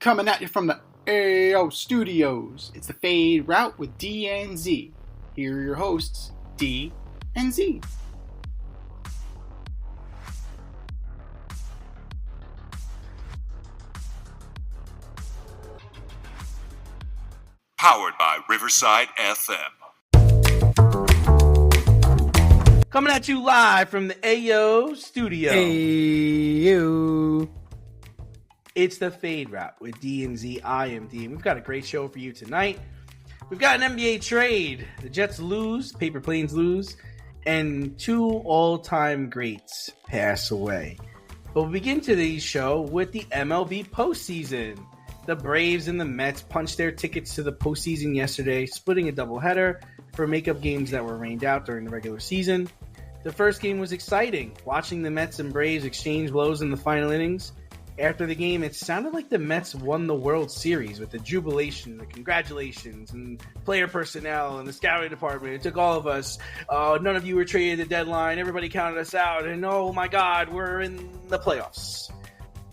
Coming at you from the AO Studios, it's the Fade Route with D and Z. Here are your hosts, D and Z. Powered by Riverside FM. Coming at you live from the AO Studio. Ayo. It's the Fade Route with D and Z. I am D, and we've got a great show for you tonight. We've got an NBA trade. The Jets lose, Paper Planes lose, and two all-time greats pass away. But we'll begin today's show with the MLB postseason. The Braves and the Mets punched their tickets to the postseason yesterday, splitting a doubleheader for makeup games that were rained out during the regular season. The first game was exciting, watching the Mets and Braves exchange blows in the final innings. After the game, it sounded like the Mets won the World Series with the jubilation, the congratulations, and player personnel and the scouting department. It took all of us. None of you were traded at the deadline. Everybody counted us out. And oh my God, we're in the playoffs.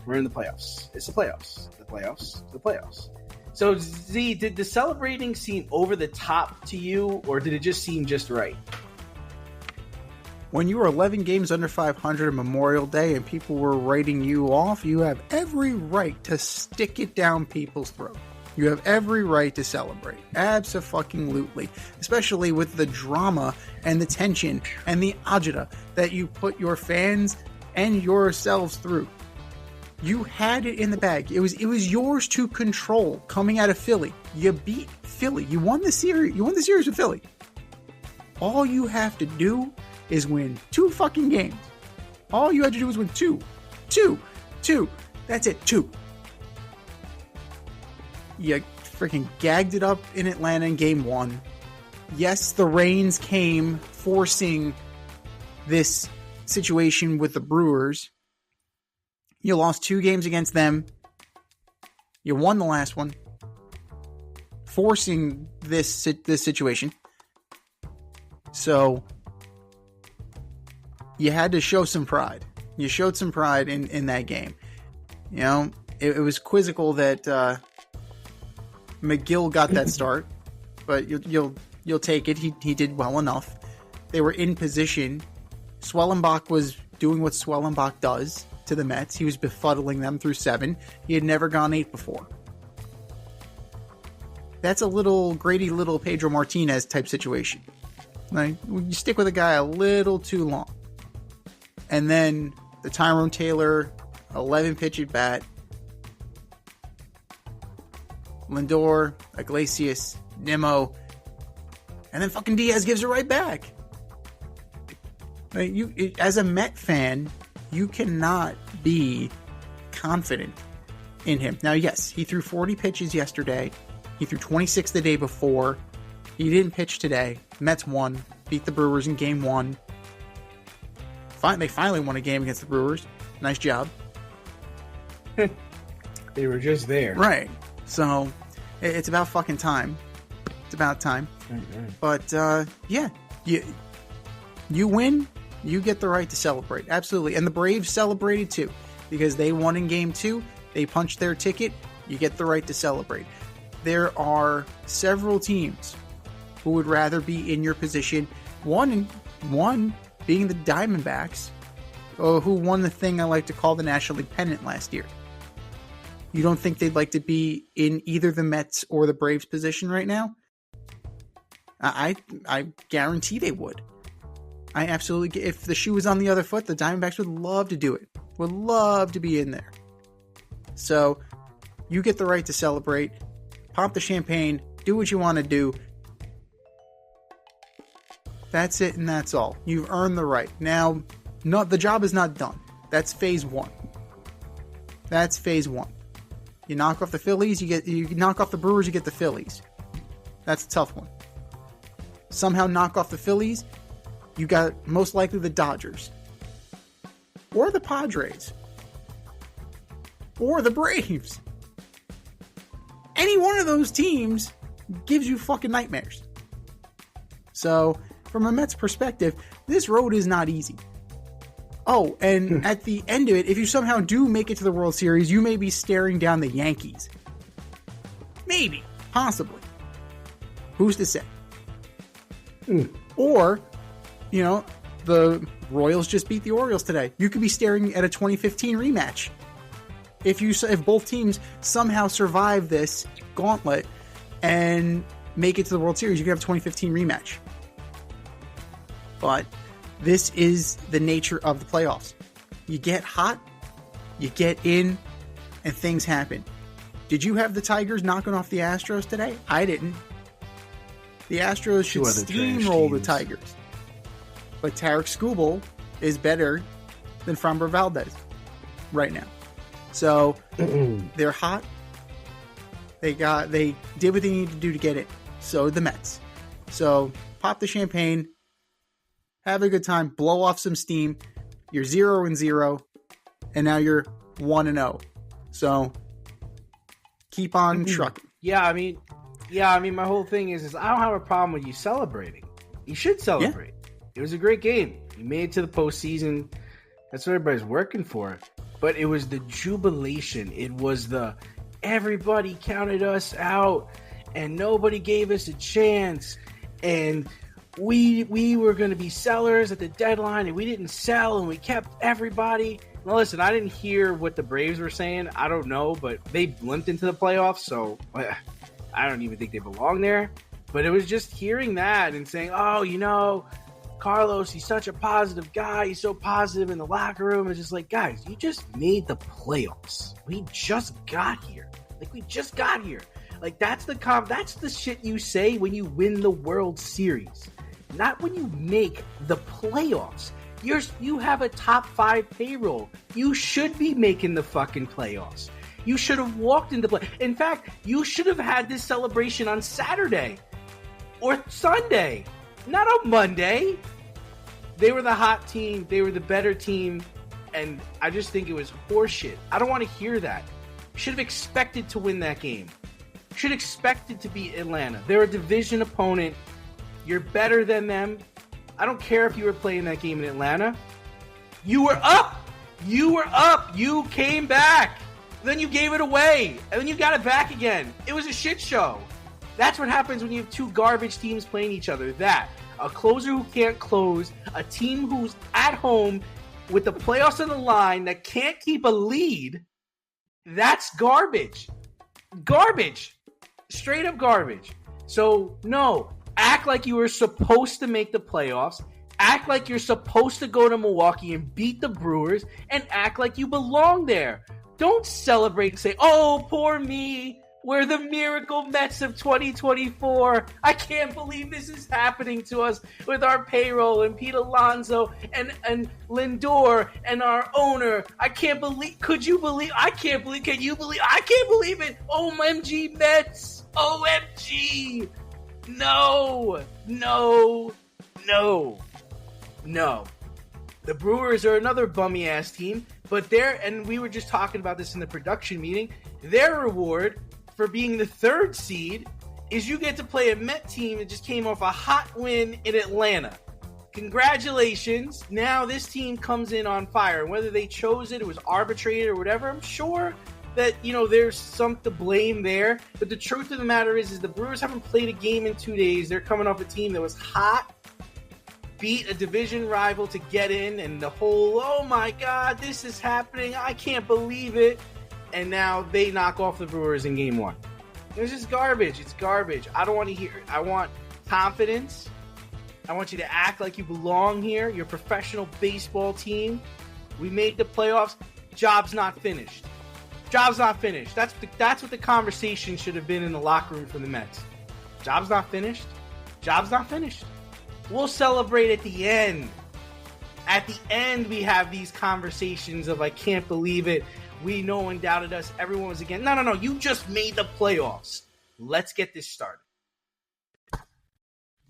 We're in the playoffs. It's the playoffs. The playoffs. So, Z, did the celebrating seem over the top to you, or did it just seem just right? When you were 11 games under 500 on Memorial Day and people were writing you off, you have every right to stick it down people's throat. You have every right to celebrate. Abso-fucking-lutely. Especially with the drama and the tension and the agita that you put your fans and yourselves through. You had it in the bag. It was yours to control coming out of Philly. You beat Philly. You won the series. You won the series with Philly. All you have to do is win 2 fucking games. All you had to do was win 2. That's it, 2. You freaking gagged it up in Atlanta in game 1. Yes, the rains came, forcing this situation with the Brewers. You lost 2 games against them. You won the last one, forcing this situation. So you had to show some pride. You showed some pride in that game. You know, it was quizzical that McGill got that start, but you'll take it. He did well enough. They were in position. Swellenbach was doing what Swellenbach does to the Mets. He was befuddling them through 7. He had never gone 8 before. That's a little Grady Little Pedro Martinez type situation. Like, you stick with a guy a little too long. And then the Tyrone Taylor 11 pitch at bat. Lindor, Iglesias, Nimmo, and then fucking Diaz gives it right back. Like, as a Met fan, you cannot be confident in him. Now, yes, he threw 40 pitches yesterday. He threw 26 the day before. He didn't pitch today. Mets won. Beat the Brewers in game 1. They finally won a game against the Brewers. Nice job. They were just there. Right. So, it's about fucking time. It's about time. Mm-hmm. But, yeah. You win, you get the right to celebrate. Absolutely. And the Braves celebrated too. Because they won in game 2. They punched their ticket. You get the right to celebrate. There are several teams who would rather be in your position. One being the Diamondbacks, who won the thing I like to call the National League pennant last year. You don't think they'd like to be in either the Mets or the Braves position right now? I guarantee they would. I absolutely, if the shoe was on the other foot, the Diamondbacks would love to do it. Would love to be in there. So, you get the right to celebrate. Pop the champagne. Do what you want to do. That's it and that's all. You've earned the right. Now, the job is not done. That's phase 1. That's phase 1. You knock off the Phillies, you knock off the Brewers, you get the Phillies. That's a tough one. Somehow knock off the Phillies, you got most likely the Dodgers. Or the Padres. Or the Braves. Any one of those teams gives you fucking nightmares. So, from a Mets perspective, this road is not easy. Oh, and at the end of it, if you somehow do make it to the World Series, you may be staring down the Yankees. Maybe. Possibly. Who's to say? Or, the Royals just beat the Orioles today. You could be staring at a 2015 rematch. If both teams somehow survive this gauntlet and make it to the World Series, you could have a 2015 rematch. But this is the nature of the playoffs. You get hot, you get in, and things happen. Did you have the Tigers knocking off the Astros today? I didn't. The Astros should steamroll the Tigers. But Tarek Skubal is better than Framber Valdez right now. So they're hot. They did what they needed to do to get it. So did the Mets. So pop the champagne, have a good time, blow off some steam. You're 0-0, and now you're 1-0. So keep on trucking. I mean, my whole thing is I don't have a problem with you celebrating. You should celebrate. Yeah. It was a great game. You made it to the postseason. That's what everybody's working for. But it was the jubilation. It was the everybody counted us out and nobody gave us a chance. And we were going to be sellers at the deadline and we didn't sell and we kept everybody. Now, listen, I didn't hear what the Braves were saying. I don't know, but they limped into the playoffs, so I don't even think they belong there. But it was just hearing that and saying, Carlos, he's such a positive guy. He's so positive in the locker room. It's just like, guys, you just made the playoffs. We just got here. Like, that's the shit you say when you win the World Series. Not when you make the playoffs. You have a top 5 payroll. You should be making the fucking playoffs. You should have walked into play. In fact, you should have had this celebration on Saturday or Sunday, not on Monday. They were the hot team. They were the better team. And I just think it was horseshit. I don't want to hear that. You should have expected to win that game. You should have expected to beat Atlanta. They're a division opponent. You're better than them. I don't care if you were playing that game in Atlanta. You were up. You came back. Then you gave it away. And then you got it back again. It was a shit show. That's what happens when you have two garbage teams playing each other. A closer who can't close, a team who's at home with the playoffs on the line that can't keep a lead. That's garbage. Garbage. Straight up garbage. So, no. Act like you were supposed to make the playoffs. Act like you're supposed to go to Milwaukee and beat the Brewers. And act like you belong there. Don't celebrate and say, oh, poor me. We're the miracle Mets of 2024. I can't believe this is happening to us with our payroll and Pete Alonso and Lindor and our owner. I can't believe. Could you believe? I can't believe. Can you believe? I can't believe it. OMG Mets. OMG. No. The Brewers are another bummy ass team, but and we were just talking about this in the production meeting. Their reward for being the 3rd seed is you get to play a Met team that just came off a hot win in Atlanta. Congratulations. Now this team comes in on fire. And whether they chose it was arbitrated or whatever, I'm sure that, there's some to blame there. But the truth of the matter is the Brewers haven't played a game in 2 days. They're coming off a team that was hot, beat a division rival to get in, and the whole, oh my God, this is happening. I can't believe it. And now they knock off the Brewers in game 1. It's just garbage. It's garbage. I don't want to hear it. I want confidence. I want you to act like you belong here. You're a professional baseball team. We made the playoffs. Job's not finished. Job's not finished. That's what the conversation should have been in the locker room for the Mets. Job's not finished. Job's not finished. We'll celebrate at the end. At the end, we have these conversations of I can't believe it. No one doubted us. Everyone was against. No. You just made the playoffs. Let's get this started.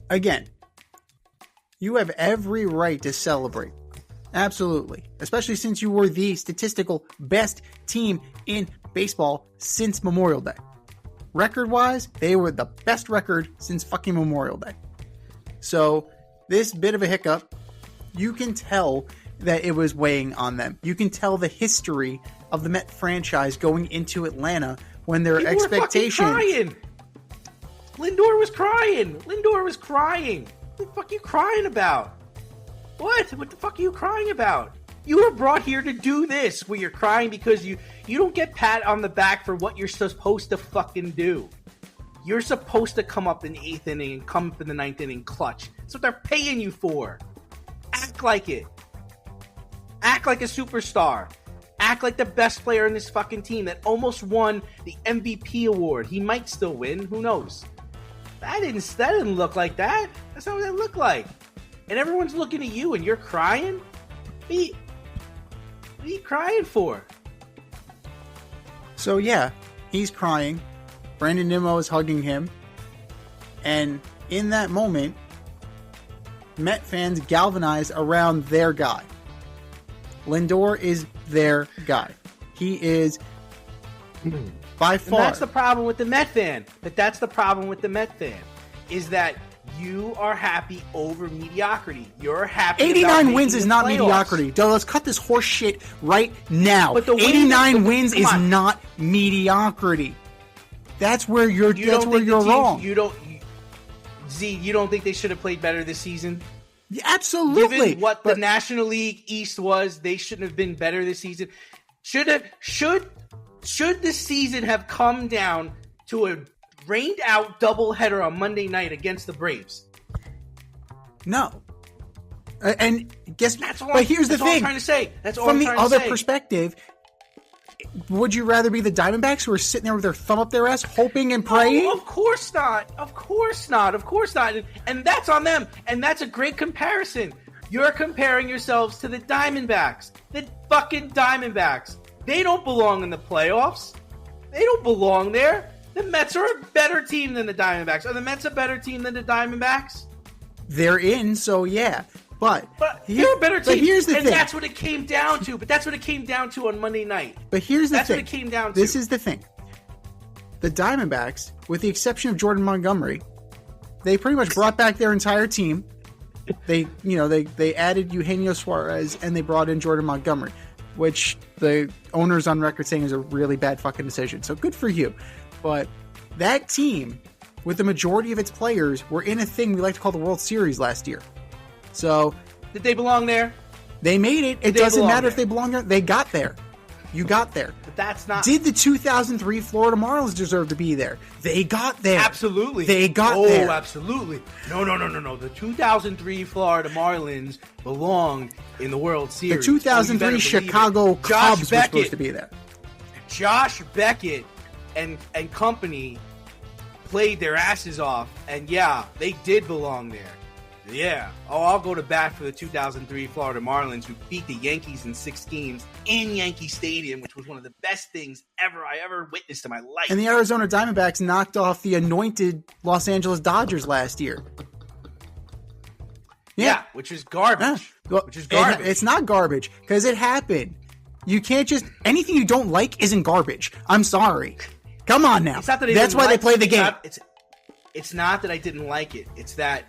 Again, you have every right to celebrate. Absolutely. Especially since you were the statistical best team in baseball since Memorial Day. Record-wise, they were the best record since fucking Memorial Day. So, this bit of a hiccup, you can tell that it was weighing on them. You can tell the history of the Met franchise going into Atlanta when their expectations. Lindor was crying. What the fuck are you crying about? What the fuck are you crying about? You were brought here to do this, where you're crying because you don't get pat on the back for what you're supposed to fucking do. You're supposed to come up in the 8th inning and come up in the 9th inning clutch. That's what they're paying you for. Act like it. Act like a superstar. Act like the best player in this fucking team that almost won the MVP award. He might still win. Who knows? That didn't look like that. That's not what that looked like. And everyone's looking at you and you're crying? What are you crying for? So yeah, he's crying. Brandon Nimmo is hugging him. And in that moment, Met fans galvanized around their guy. Lindor is their guy. He is by far. And that's the problem with the Met fan. Is that you are happy over mediocrity. You're happy. 89 wins is not mediocrity. Duh, let's cut this horse shit right now. But the 89 wins is not mediocrity. That's where you're. That's where you're wrong. You don't think they should have played better this season? Yeah, absolutely. Given what the National League East was, they shouldn't have been better this season. Should the season have come down to a rained out doubleheader on Monday night against the Braves? No. And guess that's all. But here's the thing. I'm trying to say. That's all from I'm the trying other to say. perspective. Would you rather be the Diamondbacks who are sitting there with their thumb up their ass, hoping and praying? No, of course not. And that's on them. And that's a great comparison. You're comparing yourselves to the Diamondbacks. The fucking Diamondbacks. They don't belong in the playoffs. They don't belong there. The Mets are a better team than the Diamondbacks. Are the Mets a better team than the Diamondbacks? They're in, so yeah. But they're a better team. But here's the and thing. That's what it came down to. But that's what it came down to on Monday night. But here's the thing. That's what it came down to. This is the thing. The Diamondbacks, with the exception of Jordan Montgomery, they pretty much brought back their entire team. They added Eugenio Suarez and they brought in Jordan Montgomery, which the owner's on record saying is a really bad fucking decision. So good for you. But that team, with the majority of its players, were in a thing we like to call the World Series last year. So did they belong there? They made it. It doesn't matter if they belong there. They got there. You got there. But that's not. Did the 2003 Florida Marlins deserve to be there? They got there. Absolutely. They got there. Oh, absolutely. No. The 2003 Florida Marlins belong in the World Series. The 2003 Chicago Cubs were supposed to be there. Josh Beckett and company played their asses off, and yeah, they did belong there. Yeah. Oh, I'll go to bat for the 2003 Florida Marlins, who beat the Yankees in 6 games in Yankee Stadium, which was one of the best things I ever witnessed in my life. And the Arizona Diamondbacks knocked off the anointed Los Angeles Dodgers last year. Yeah, which is garbage. It's not garbage, because it happened. You can't just... Anything you don't like isn't garbage. I'm sorry. Come on now. It's not that That's why they play the game. It's not that I didn't like it. It's that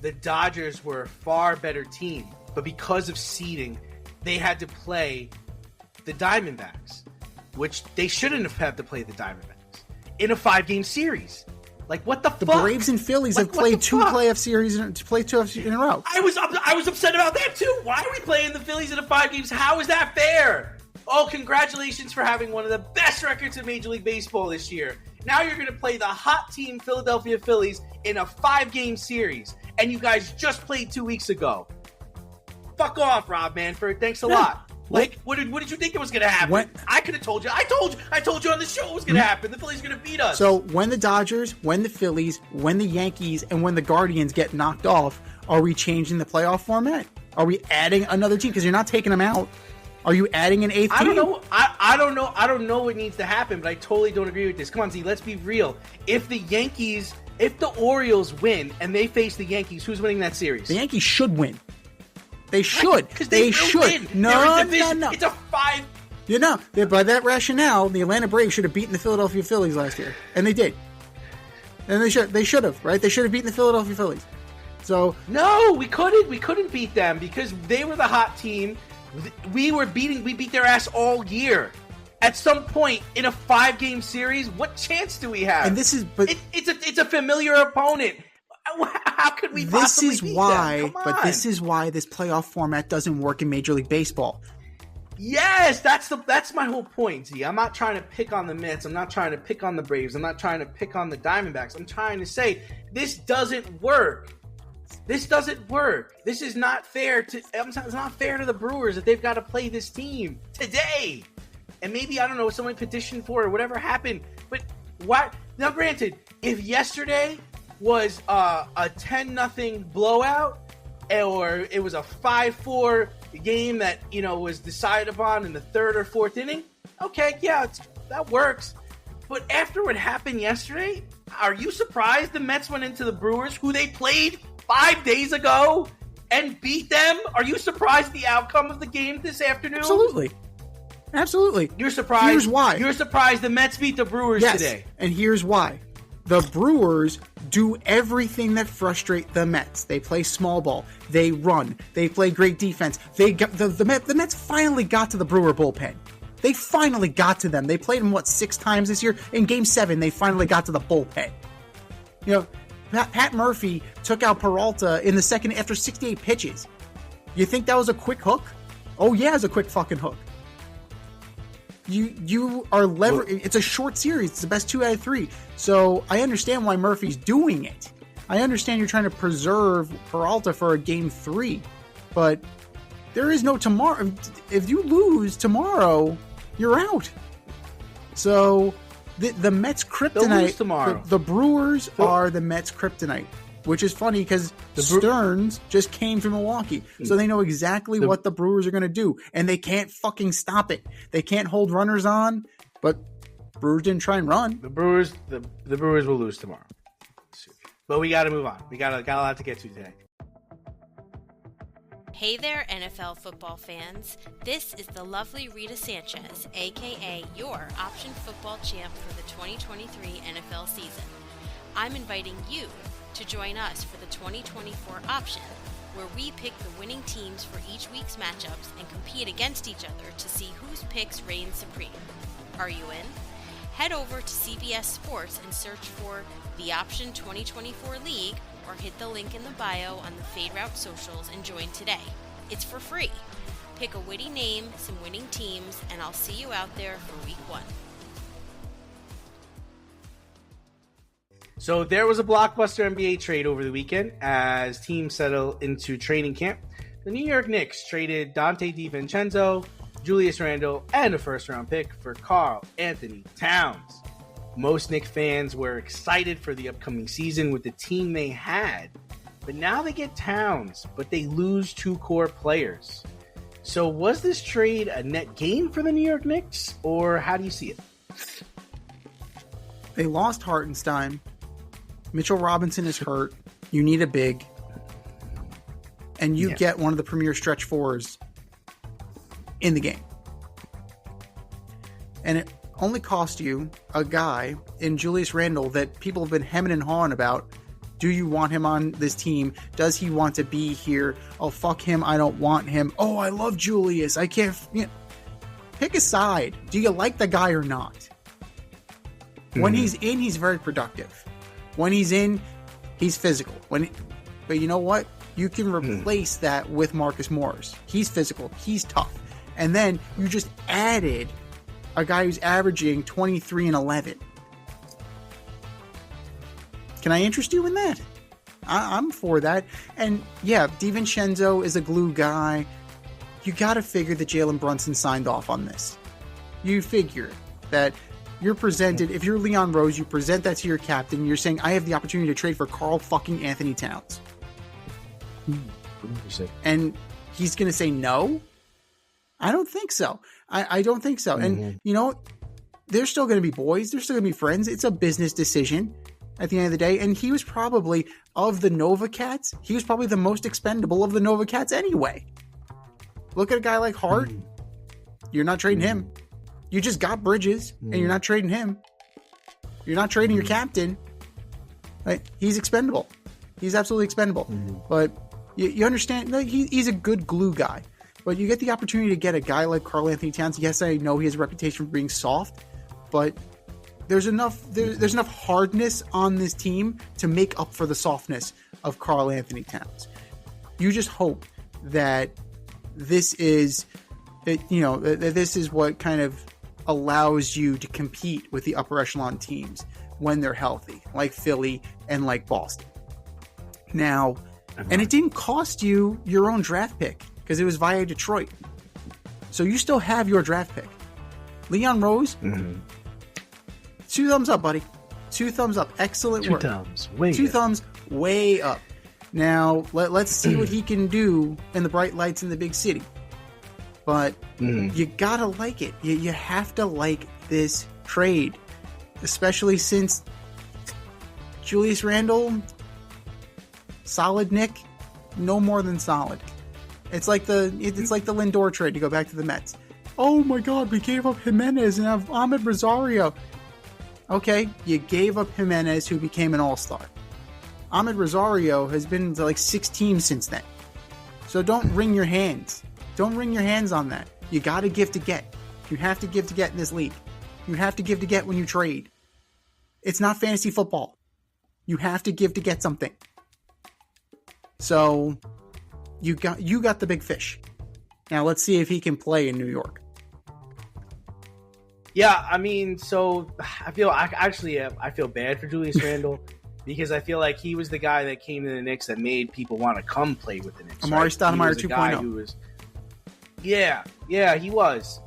the Dodgers were a far better team, but because of seeding, they had to play the Diamondbacks, which they shouldn't have had to play the Diamondbacks in a 5-game series. Like, what the fuck? The Braves and Phillies have played two playoff series in a row. I was upset about that too. Why are we playing the Phillies in a 5 games? How is that fair? Oh, congratulations for having one of the best records in Major League Baseball this year. Now you're going to play the hot team Philadelphia Phillies in a 5-game series, and you guys just played 2 weeks ago. Fuck off, Rob Manfred. Thanks a lot. Like, what did you think it was going to happen? I could have told you. I told you on the show it was going to happen. The Phillies are going to beat us. So when the Dodgers, when the Phillies, when the Yankees, and when the Guardians get knocked off, are we changing the playoff format? Are we adding another team? Because you're not taking them out. Are you adding an 8th team? I don't know. I don't know what needs to happen, but I totally don't agree with this. Come on, Z, let's be real. If the Orioles win and they face the Yankees, who's winning that series? The Yankees should win. They should. Because they should. Win. No. It's a 5. You know, by that rationale, the Atlanta Braves should have beaten the Philadelphia Phillies last year, and they did. And they should have, right? They should have beaten the Philadelphia Phillies. So no, we couldn't beat them because they were the hot team. We beat their ass all year. At some point in a 5-game series, what chance do we have? And this is, it's a familiar opponent. How could we possibly beat them? Come on. But this is why this playoff format doesn't work in Major League Baseball. Yes, that's my whole point, Z. I'm not trying to pick on the Mets. I'm not trying to pick on the Braves. I'm not trying to pick on the Diamondbacks. I'm trying to say this doesn't work. This doesn't work. This is not fair it's not fair to the Brewers that they've got to play this team today. And maybe, I don't know, someone petitioned for it or whatever happened. But why? Now, granted, if yesterday was a 10-0 blowout or it was a 5-4 game that, was decided upon in the 3rd or 4th inning, okay, yeah, that works. But after what happened yesterday, are you surprised the Mets went into the Brewers, who they played 5 days ago, and beat them? Are you surprised at the outcome of the game this afternoon? Absolutely. You're surprised. Here's why. You're surprised the Mets beat the Brewers today. And here's why. The Brewers do everything that frustrate the Mets. They play small ball. They run. They play great defense. The Mets finally got to the Brewer bullpen. They finally got to them. They played them, 6 times this year? In Game 7, they finally got to the bullpen. Pat Murphy took out Peralta in the second after 68 pitches. You think that was a quick hook? Oh, yeah, it was a quick fucking hook. You are it's a short series. It's the best 2 out of 3. So I understand why Murphy's doing it. I understand you're trying to preserve Peralta for a Game 3. But there is no tomorrow. If you lose tomorrow, you're out. So the Mets kryptonite tomorrow. The Brewers are the Mets kryptonite. Which is funny because Stearns just came from Milwaukee. So they know exactly what the Brewers are going to do. And they can't fucking stop it. They can't hold runners on. But Brewers didn't try and run. The Brewers will lose tomorrow. But we got to move on. We got a lot to get to today. Hey there, NFL football fans. This is the lovely Rita Sanchez, a.k.a. your option football champ for the 2023 NFL season. I'm inviting you to join us for the 2024 option, where we pick the winning teams for each week's matchups and compete against each other to see whose picks reign supreme. Are you in? Head over to CBS Sports and search for the Option 2024 League, or hit the link in the bio on the Fade Route socials and join today. It's for free. Pick a witty name, some winning teams, and I'll see you out there for week 1. So there was a blockbuster NBA trade over the weekend as teams settle into training camp. The New York Knicks traded Dante DiVincenzo, Julius Randle, and a first-round pick for Karl-Anthony Towns. Most Knicks fans were excited for the upcoming season with the team they had. But now they get Towns, but they lose 2 core players. So was this trade a net gain for the New York Knicks, or how do you see it? They lost Hartenstein. Mitchell Robinson is hurt. You need a big. And you get one of the premier stretch 4s in the game. And it only cost you a guy in Julius Randle that people have been hemming and hawing about. Do you want him on this team? Does he want to be here? Oh, fuck him. I don't want him. Oh, I love Julius. I can't. Pick a side. Do you like the guy or not? When he's in, he's very productive. When he's in, he's physical. But you know what? You can replace that with Marcus Morris. He's physical. He's tough. And then you just added a guy who's averaging 23 and 11. Can I interest you in that? I'm for that. And yeah, DiVincenzo is a glue guy. You got to figure that Jalen Brunson signed off on this. You figure that you're presented, if you're Leon Rose, you present that to your captain. You're saying, I have the opportunity to trade for Karl-Anthony Towns. And he's going to say no? I don't think so. I don't think so. And, they're still going to be boys. They're still going to be friends. It's a business decision at the end of the day. And he was probably, of the Nova Cats, he was probably the most expendable of the Nova Cats anyway. Look at a guy like Hart. You're not trading him. You just got Bridges, and you're not trading him. You're not trading your captain. Right? He's expendable. He's absolutely expendable. But you understand, like, he's a good glue guy. But you get the opportunity to get a guy like Karl-Anthony Towns. Yes, I know he has a reputation for being soft, but there's enough hardness on this team to make up for the softness of Karl-Anthony Towns. You just hope that this is what kind of allows you to compete with the upper echelon teams when they're healthy, like Philly and like Boston. Now, and it didn't cost you your own draft pick because it was via Detroit. So you still have your draft pick. Leon Rose, 2 thumbs up, buddy. 2 thumbs up. Excellent work. 2 thumbs. Way 2 up. thumbs way up. Now, let's see what he can do in the bright lights in the big city. But you gotta like it. You have to like this trade. Especially since Julius Randle, solid Nick, no more than solid. It's like the Lindor trade to go back to the Mets. Oh my God, we gave up Jimenez and have Ahmed Rosario. Okay, you gave up Jimenez, who became an all-star. Ahmed Rosario has been to like 6 teams since then. So don't wring your hands. Don't wring your hands on that. You got to give to get. You have to give to get in this league. You have to give to get when you trade. It's not fantasy football. You have to give to get something. So you got the big fish. Now let's see if he can play in New York. Yeah, I mean, so I feel bad for Julius Randle because I feel like he was the guy that came to the Knicks that made people want to come play with the Knicks. Amari right? Stoudemire 2.0. Yeah, he was.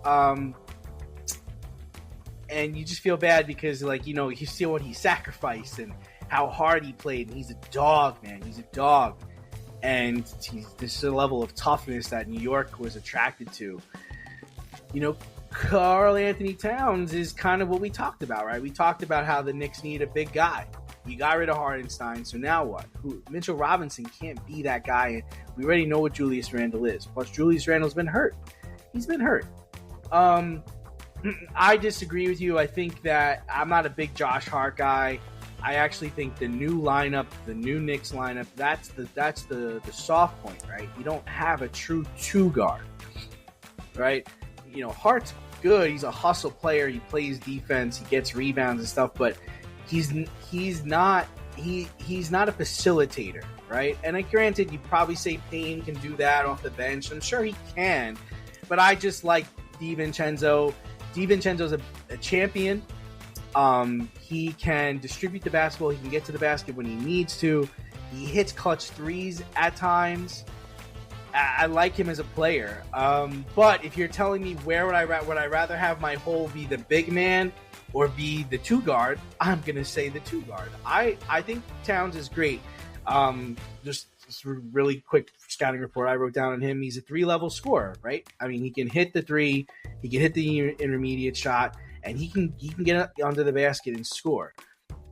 And you just feel bad because, like, you see what he sacrificed and how hard he played. And he's a dog, man. He's a dog. And this is a level of toughness that New York was attracted to. Karl-Anthony Towns is kind of what we talked about, right? We talked about how the Knicks need a big guy. You got rid of Hardenstein, so now what? Mitchell Robinson can't be that guy, and we already know what Julius Randle is. Plus, Julius Randle's been hurt. He's been hurt. I disagree with you. I think that I'm not a big Josh Hart guy. I actually think the new lineup, the new Knicks lineup, that's the soft point, right? You don't have a true 2 guard, right? Hart's good. He's a hustle player. He plays defense. He gets rebounds and stuff, but he's not a facilitator, right? And granted, you probably say Payne can do that off the bench. I'm sure he can, but I just like DiVincenzo. DiVincenzo's a champion. He can distribute the basketball. He can get to the basket when he needs to. He hits clutch threes at times. I like him as a player. But if you're telling me would I rather have my hole be the big man or be the 2 guard, I'm going to say the 2 guard. I think Towns is great. Just a really quick scouting report I wrote down on him. He's a 3-level scorer, right? I mean, he can hit the 3, he can hit the intermediate shot, and he can get under the basket and score.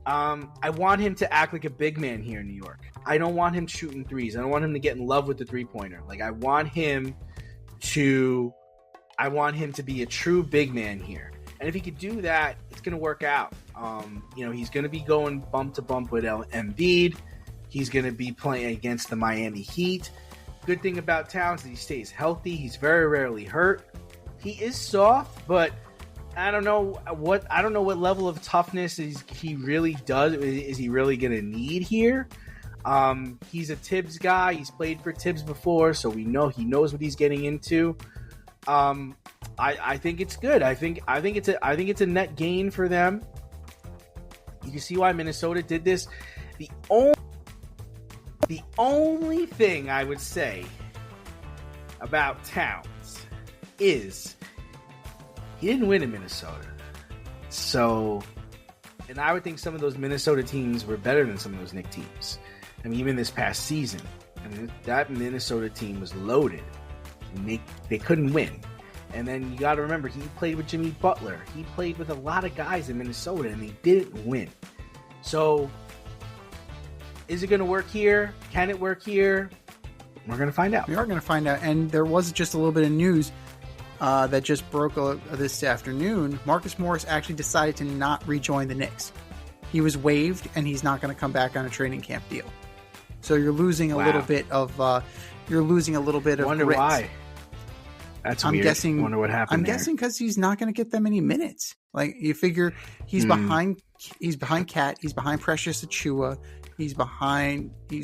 I want him to act like a big man here in New York. I don't want him shooting threes. I don't want him to get in love with the 3-pointer. Like, I want him to be a true big man here. And if he could do that, it's going to work out. He's going to be going bump to bump with Embiid. He's going to be playing against the Miami Heat. Good thing about Towns is he stays healthy. He's very rarely hurt. He is soft, but I don't know what level of toughness he really does. Is he really going to need here? He's a Tibbs guy. He's played for Tibbs before, so we know he knows what he's getting into. I think it's good. I think it's a net gain for them. You can see why Minnesota did this. The only thing I would say about Towns is he didn't win in Minnesota. So, and I would think some of those Minnesota teams were better than some of those Knicks teams. I mean, even this past season, that Minnesota team was loaded. And they couldn't win. And then you got to remember, he played with Jimmy Butler. He played with a lot of guys in Minnesota, and they didn't win. So, is it going to work here? Can it work here? We're going to find out. We are going to find out. And there was just a little bit of news that just broke this afternoon. Marcus Morris actually decided to not rejoin the Knicks. He was waived, and he's not going to come back on a training camp deal. So you're losing a little bit of Wonder grit. why. That's I'm weird. guessing. Wonder what happened. I'm guessing because he's not going to get that many minutes. Like you figure, he's behind. He's behind Cat. He's behind Precious Achua. He's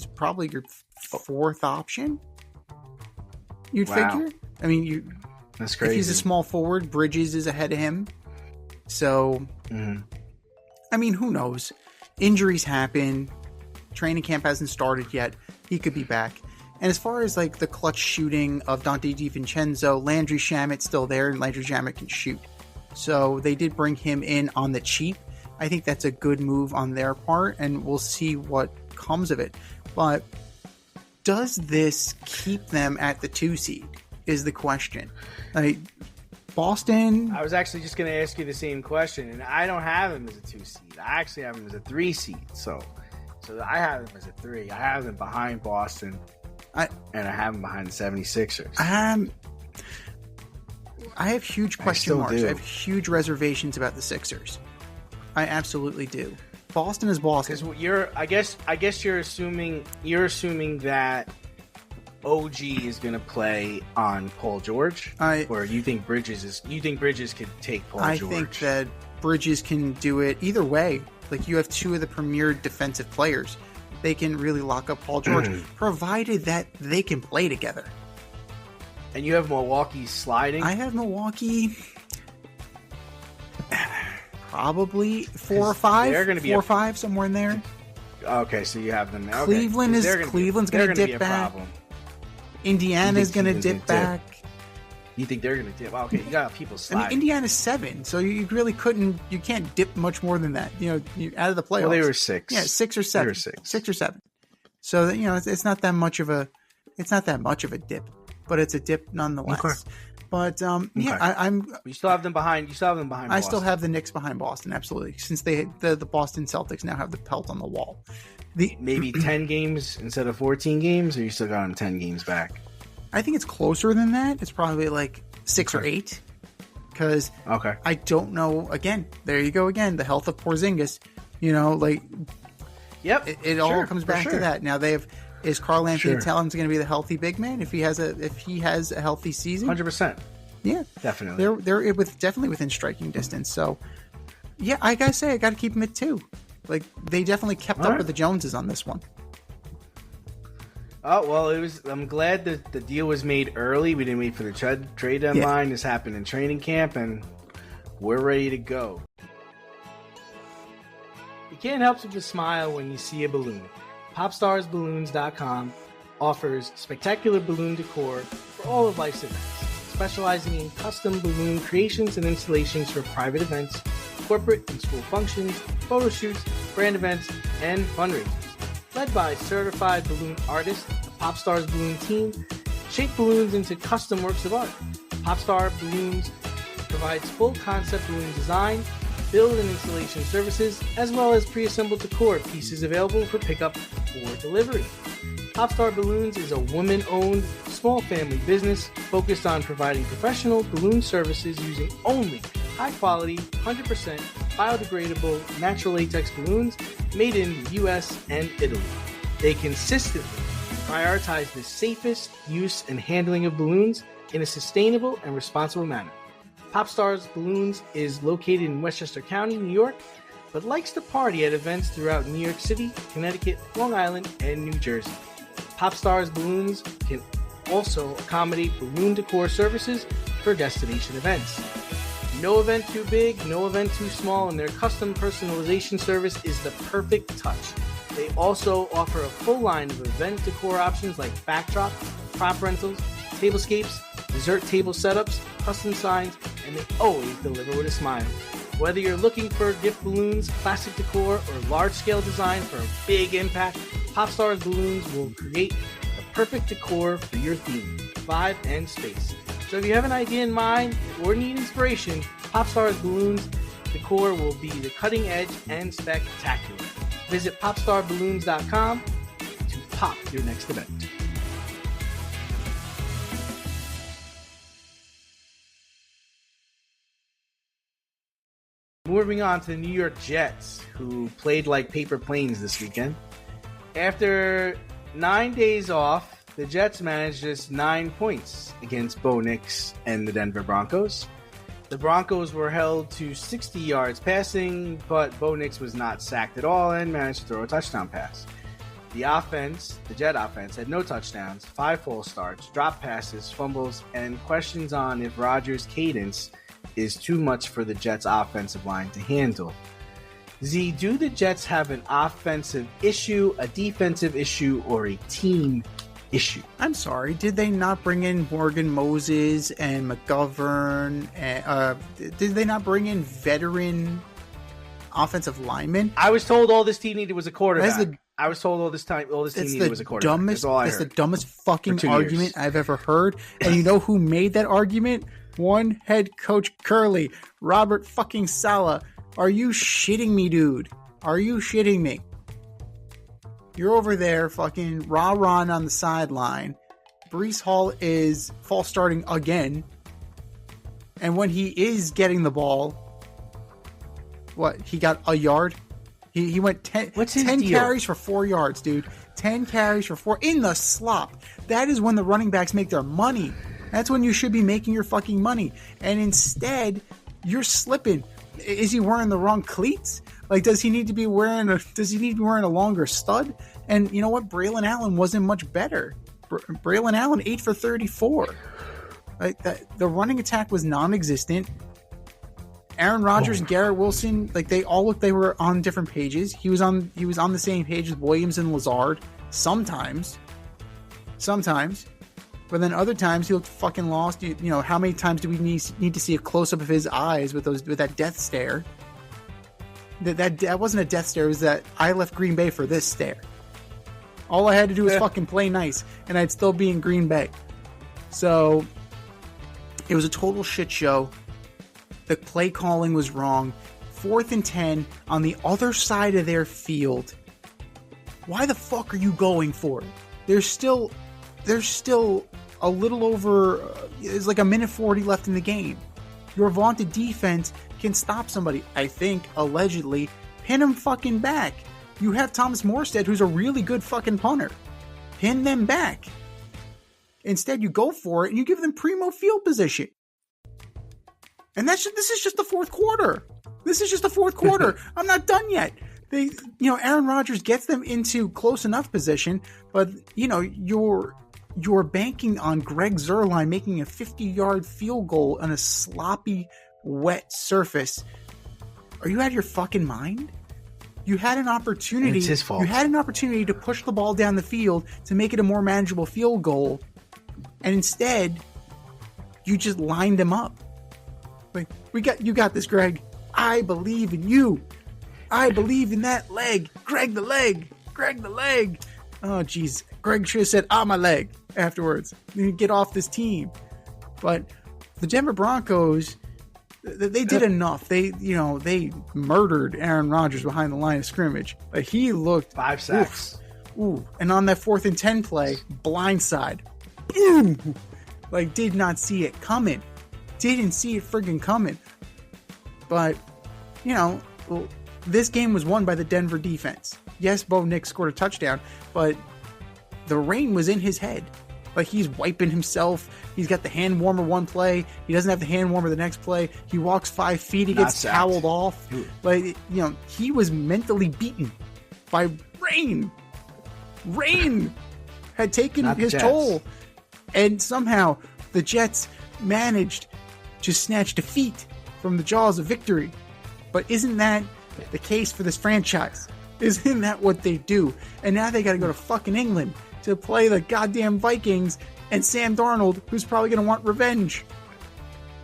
probably your fourth option. You'd figure. I mean, That's crazy. If he's a small forward, Bridges is ahead of him. So, I mean, who knows? Injuries happen. Training camp hasn't started yet. He could be back. And as far as like the clutch shooting of Dante DiVincenzo, Landry Shamit's still there, and Landry Shamit can shoot. So they did bring him in on the cheap. I think that's a good move on their part, and we'll see what comes of it. But does this keep them at the 2 seed is the question. Like Boston. I was actually just going to ask you the same question, and I don't have him as a 2 seed. I actually have him as a 3 seed. So I have him as a 3. I have him behind Boston. And I have him behind the 76ers. I have huge question marks. I have huge reservations about the Sixers. I absolutely do. Boston is Boston. Because I guess you're assuming that OG is going to play on Paul George, or you think Bridges could take Paul George? I think that Bridges can do it either way. Like you have two of the premier defensive players. They can really lock up Paul George, provided that they can play together. And you have Milwaukee sliding? I have Milwaukee probably 4 or 5. They're going to be 4 or 5, somewhere in there. Okay, so you have them there. Cleveland's going to dip back. Indiana's going to dip back. You think they're going to dip? Okay, you got people sliding. I mean, Indiana's 7, so you really you can't dip much more than that. You out of the playoffs. Well, they were 6. Yeah, 6 or 7. 6 or 7. So it's not that much of a dip, but it's a dip nonetheless. Okay. But I'm. You still have them behind. Boston. I still have the Knicks behind Boston, absolutely. Since the Boston Celtics now have the pelt on the wall. Maybe 10 games instead of 14 games, or you still got them 10 games back? I think it's closer than that. It's probably like 6 or 8. Because I don't know. Again, there you go again. The health of Porzingis. Yep. It all comes back to that. Now is Karl-Anthony Towns going to be the healthy big man if he has a healthy season? 100%. Yeah, definitely. They're definitely within striking distance. So yeah, I gotta say I gotta keep them at 2. Like they definitely kept up with the Joneses on this one. Oh, well, I'm glad that the deal was made early. We didn't wait for the trade deadline. Yeah. This happened in training camp, and we're ready to go. You can't help but smile when you see a balloon. PopstarsBalloons.com offers spectacular balloon decor for all of life's events, specializing in custom balloon creations and installations for private events, corporate and school functions, photo shoots, brand events, and fundraisers. Led by certified balloon artists, the Popstars Balloon team shape balloons into custom works of art. Popstar Balloons provides full concept balloon design, build and installation services, as well as pre-assembled decor pieces available for pickup or delivery. Popstar Balloons is a woman-owned, small family business focused on providing professional balloon services using only high-quality, 100% biodegradable natural latex balloons made in the U.S. and Italy. They consistently prioritize the safest use and handling of balloons in a sustainable and responsible manner. Popstars Balloons is located in Westchester County, New York, but likes to party at events throughout New York City, Connecticut, Long Island, and New Jersey. Popstars Balloons can also accommodate balloon decor services for destination events. No event too big, no event too small, and their custom personalization service is the perfect touch. They also offer a full line of event decor options like backdrop, prop rentals, tablescapes, dessert table setups, custom signs, and they always deliver with a smile. Whether you're looking for gift balloons, classic decor, or large-scale design for a big impact, Popstars Balloons will create the perfect decor for your theme, vibe, and space. So if you have an idea in mind or need inspiration, Popstars Balloons decor will be the cutting edge and spectacular. Visit popstarballoons.com to pop your next event. Moving on to the New York Jets, who played like paper planes this weekend. After 9 days off, the Jets managed just 9 points against Bo Nix and the Denver Broncos. The Broncos were held to 60 yards passing, but Bo Nix was not sacked at all and managed to throw a touchdown pass. The Jet offense, had no touchdowns, 5 false starts, drop passes, fumbles, and questions on if Rodgers' cadence is too much for the Jets' offensive line to handle. Z, do the Jets have an offensive issue, a defensive issue, or a team issue? I'm sorry, did they not bring in Morgan Moses and McGovern? Did they not bring in veteran offensive linemen? I was told all this team needed was a quarterback. I was told all this team needed was a quarterback. That's the dumbest fucking argument I've ever heard. And you know who made that argument? One head coach Curly, Robert fucking Saleh. Are you shitting me, dude? Are you shitting me? You're over there fucking rah-rahing on the sideline. Breece Hall is false starting again. And when he is getting the ball, what? He got a yard? He went 10 carries for 4 yards, dude. 10 carries for 4 in the slop. That is when the running backs make their money. That's when you should be making your fucking money. And instead, you're slipping. Is he wearing the wrong cleats? Like, does he need to be wearing a longer stud? And you know what? Braylon Allen wasn't much better. Braylon Allen 8 for 34. Like the running attack was non-existent. Aaron Rodgers and Garrett Wilson, like they were on different pages. He was on the same page with Williams and Lazard sometimes. But then other times he looked fucking lost. You know, how many times do we need to see a close up of his eyes with that death stare? That wasn't a death stare. It was that I left Green Bay for this stare. All I had to do was fucking play nice, and I'd still be in Green Bay. So it was a total shit show. The play calling was wrong. 4th and 10 on the other side of their field. Why the fuck are you going for it? There's still a little over. There's like a minute 40 left in the game. Your vaunted defense can stop somebody. I think allegedly pin him fucking back. You have Thomas Morstead, who's a really good fucking punter. Pin them back. Instead, you go for it and you give them primo field position. And this is just the fourth quarter. I'm not done yet. Aaron Rodgers gets them into close enough position, but you're banking on Greg Zuerlein making a 50-yard field goal on a sloppy, wet surface. Are you out of your fucking mind? You had an opportunity. It's his fault. You had an opportunity to push the ball down the field to make it a more manageable field goal, and instead, you just lined him up. Like, you got this, Greg. I believe in you. I believe in that leg. Greg the leg. Oh, jeez. Greg should have said, my leg afterwards. You need to get off this team. But the Denver Broncos, they did enough. They murdered Aaron Rodgers behind the line of scrimmage. But he looked 5 sacks. Ooh. And on that 4th and 10 play, blindside. Boom. Like, did not see it coming. Didn't see it friggin' coming. But, this game was won by the Denver defense. Yes, Bo Nix scored a touchdown, but the rain was in his head. Like, he's wiping himself. He's got the hand warmer one play. He doesn't have the hand warmer the next play. He walks 5 feet. He gets toweled off. Like, he was mentally beaten by rain. Rain had taken his toll. And somehow the Jets managed to snatch defeat from the jaws of victory. But isn't that the case for this franchise? Isn't that what they do? And now they got to go to fucking England to play the goddamn Vikings and Sam Darnold, who's probably going to want revenge.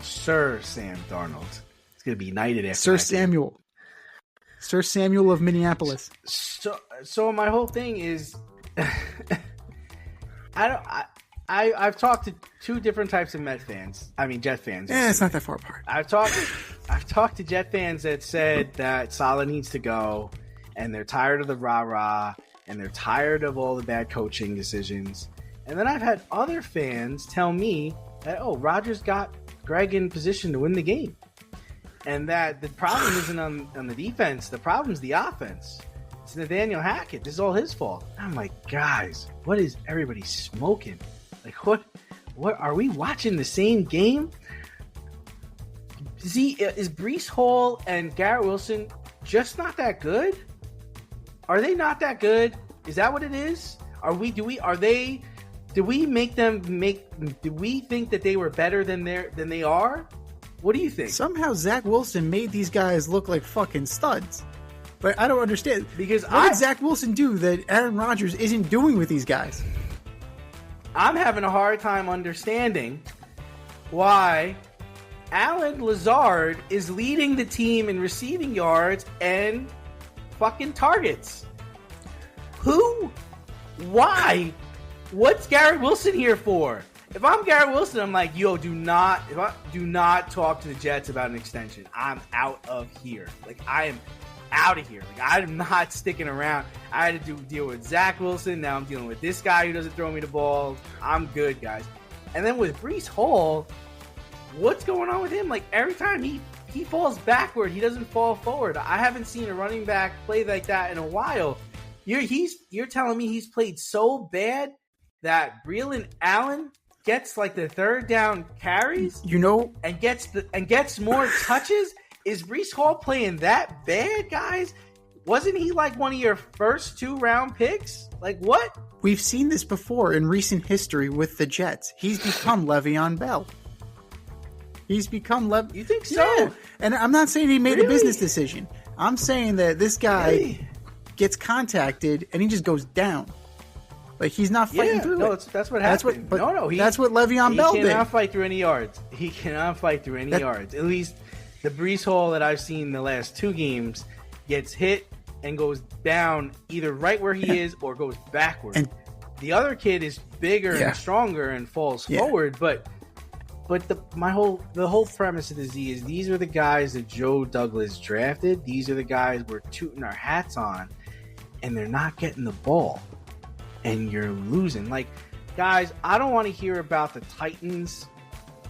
Sir Sam Darnold. It's going to be knighted after Sir Samuel. Sir Samuel of Minneapolis. So my whole thing is, I've talked to 2 different types of Jet fans. Yeah, it's not that far apart. I've talked to Jet fans that said that Saleh needs to go, and they're tired of the rah-rah, and they're tired of all the bad coaching decisions. And then I've had other fans tell me that, Rodgers got Greg in position to win the game. And that the problem isn't on the defense, the problem's the offense. It's Nathaniel Hackett. This is all his fault. I'm like, guys, what is everybody smoking? Like, what are we watching the same game? Is Breece Hall and Garrett Wilson just not that good? Are they not that good? Is that what it is? Do we think that they were better than they are? What do you think? Somehow Zach Wilson made these guys look like fucking studs. But I don't understand. Because what did Zach Wilson do that Aaron Rodgers isn't doing with these guys? I'm having a hard time understanding why Allen Lazard is leading the team in receiving yards and fucking targets. Who? Why? What's Garrett Wilson here for? If I'm Garrett Wilson, I'm like, yo, do not talk to the Jets about an extension. I'm out of here. Like, I am out of here. Like, I'm not sticking around. I had to deal with Zach Wilson. Now I'm dealing with this guy who doesn't throw me the ball. I'm good, guys. And then with Breece Hall, what's going on with him? Like, every time he falls backward, he doesn't fall forward. I haven't seen a running back play like that in a while. You're telling me he's played so bad that Breland Allen gets like the third down carries, and gets more touches? Is Breece Hall playing that bad, guys? Wasn't he like one of your first 2-round picks? Like, what? We've seen this before in recent history with the Jets. He's become Le'Veon Bell. He's become You think so? Yeah. And I'm not saying he made a business decision. I'm saying that this guy gets contacted and he just goes down. Like, he's not fighting through it. That's what happened. That's what Le'Veon Bell did. He cannot fight through any yards. At least the Breece Hall that I've seen in the last 2 games gets hit and goes down either right where he is or goes backward. And the other kid is bigger and stronger and falls forward, but the whole premise of the Z is these are the guys that Joe Douglas drafted. These are the guys we're tooting our hats on, and they're not getting the ball, and you're losing. Like, guys, I don't want to hear about the Titans.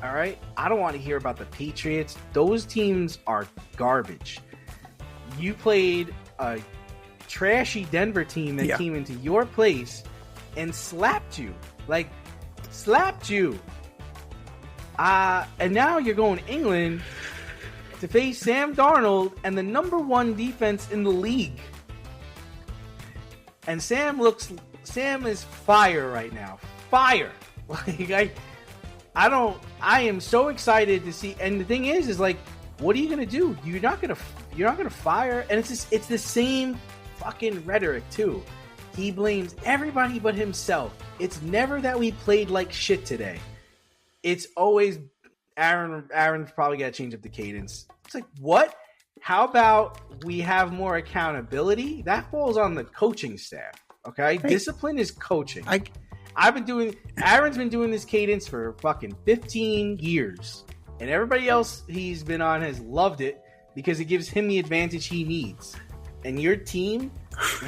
All right, I don't want to hear about the Patriots. Those teams are garbage. You played a trashy Denver team that came into your place and slapped you. And now you're going to England to face Sam Darnold and the number 1 defense in the league. And Sam is fire right now. Fire. Like, I am so excited to see. And the thing is like, what are you going to do? You're not going to fire. And it's the same fucking rhetoric too. He blames everybody but himself. It's never that we played like shit today. It's always Aaron's probably got to change up the cadence. It's like, what? How about we have more accountability? That falls on the coaching staff, okay? Hey, discipline is coaching. Aaron's been doing this cadence for fucking 15 years. And everybody else he's been on has loved it because it gives him the advantage he needs. And your team,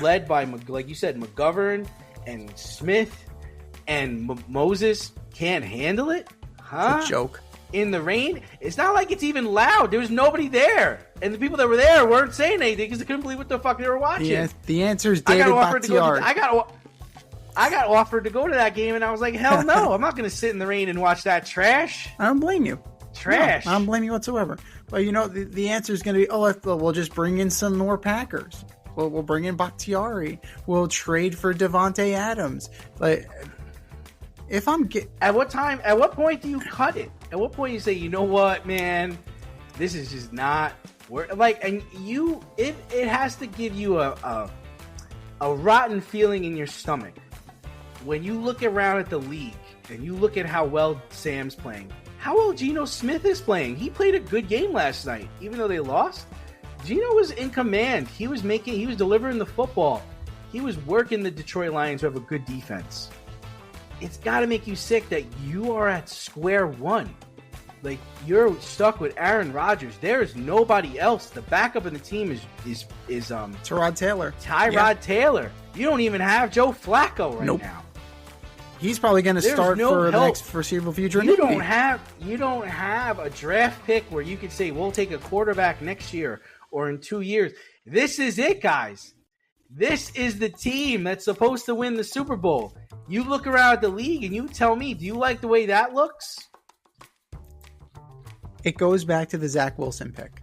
led by, like you said, McGovern and Smith and Moses, can't handle it? Huh? It's a joke. In the rain? It's not like it's even loud. There was nobody there. And the people that were there weren't saying anything because they couldn't believe what the fuck they were watching. Yeah, the answer is David Bakhtiari. I got offered to go to that game, and I was like, hell no. I'm not going to sit in the rain and watch that trash. I don't blame you. Trash. No, I don't blame you whatsoever. But, the answer is going to be, we'll just bring in some more Packers. We'll bring in Bakhtiari. We'll trade for Devontae Adams. Like, At what point do you cut it? At what point you say, you know what, man, this is just not like, and it has to give you a rotten feeling in your stomach when you look around at the league and you look at how well Sam's playing, how well Geno Smith is playing. He played a good game last night, even though they lost. Geno was in command. He was delivering the football. He was working the Detroit Lions, who have a good defense. It's got to make you sick that you are at square one. Like, you're stuck with Aaron Rodgers. There is nobody else. The backup in the team is Tyrod Taylor. Taylor. You don't even have Joe Flacco right now. He's probably going to start for the next foreseeable future. You don't have a draft pick where you could say, we'll take a quarterback next year or in 2 years. This is it, guys. This is the team that's supposed to win the Super Bowl. You look around at the league and you tell me, do you like the way that looks? It goes back to the Zach Wilson pick.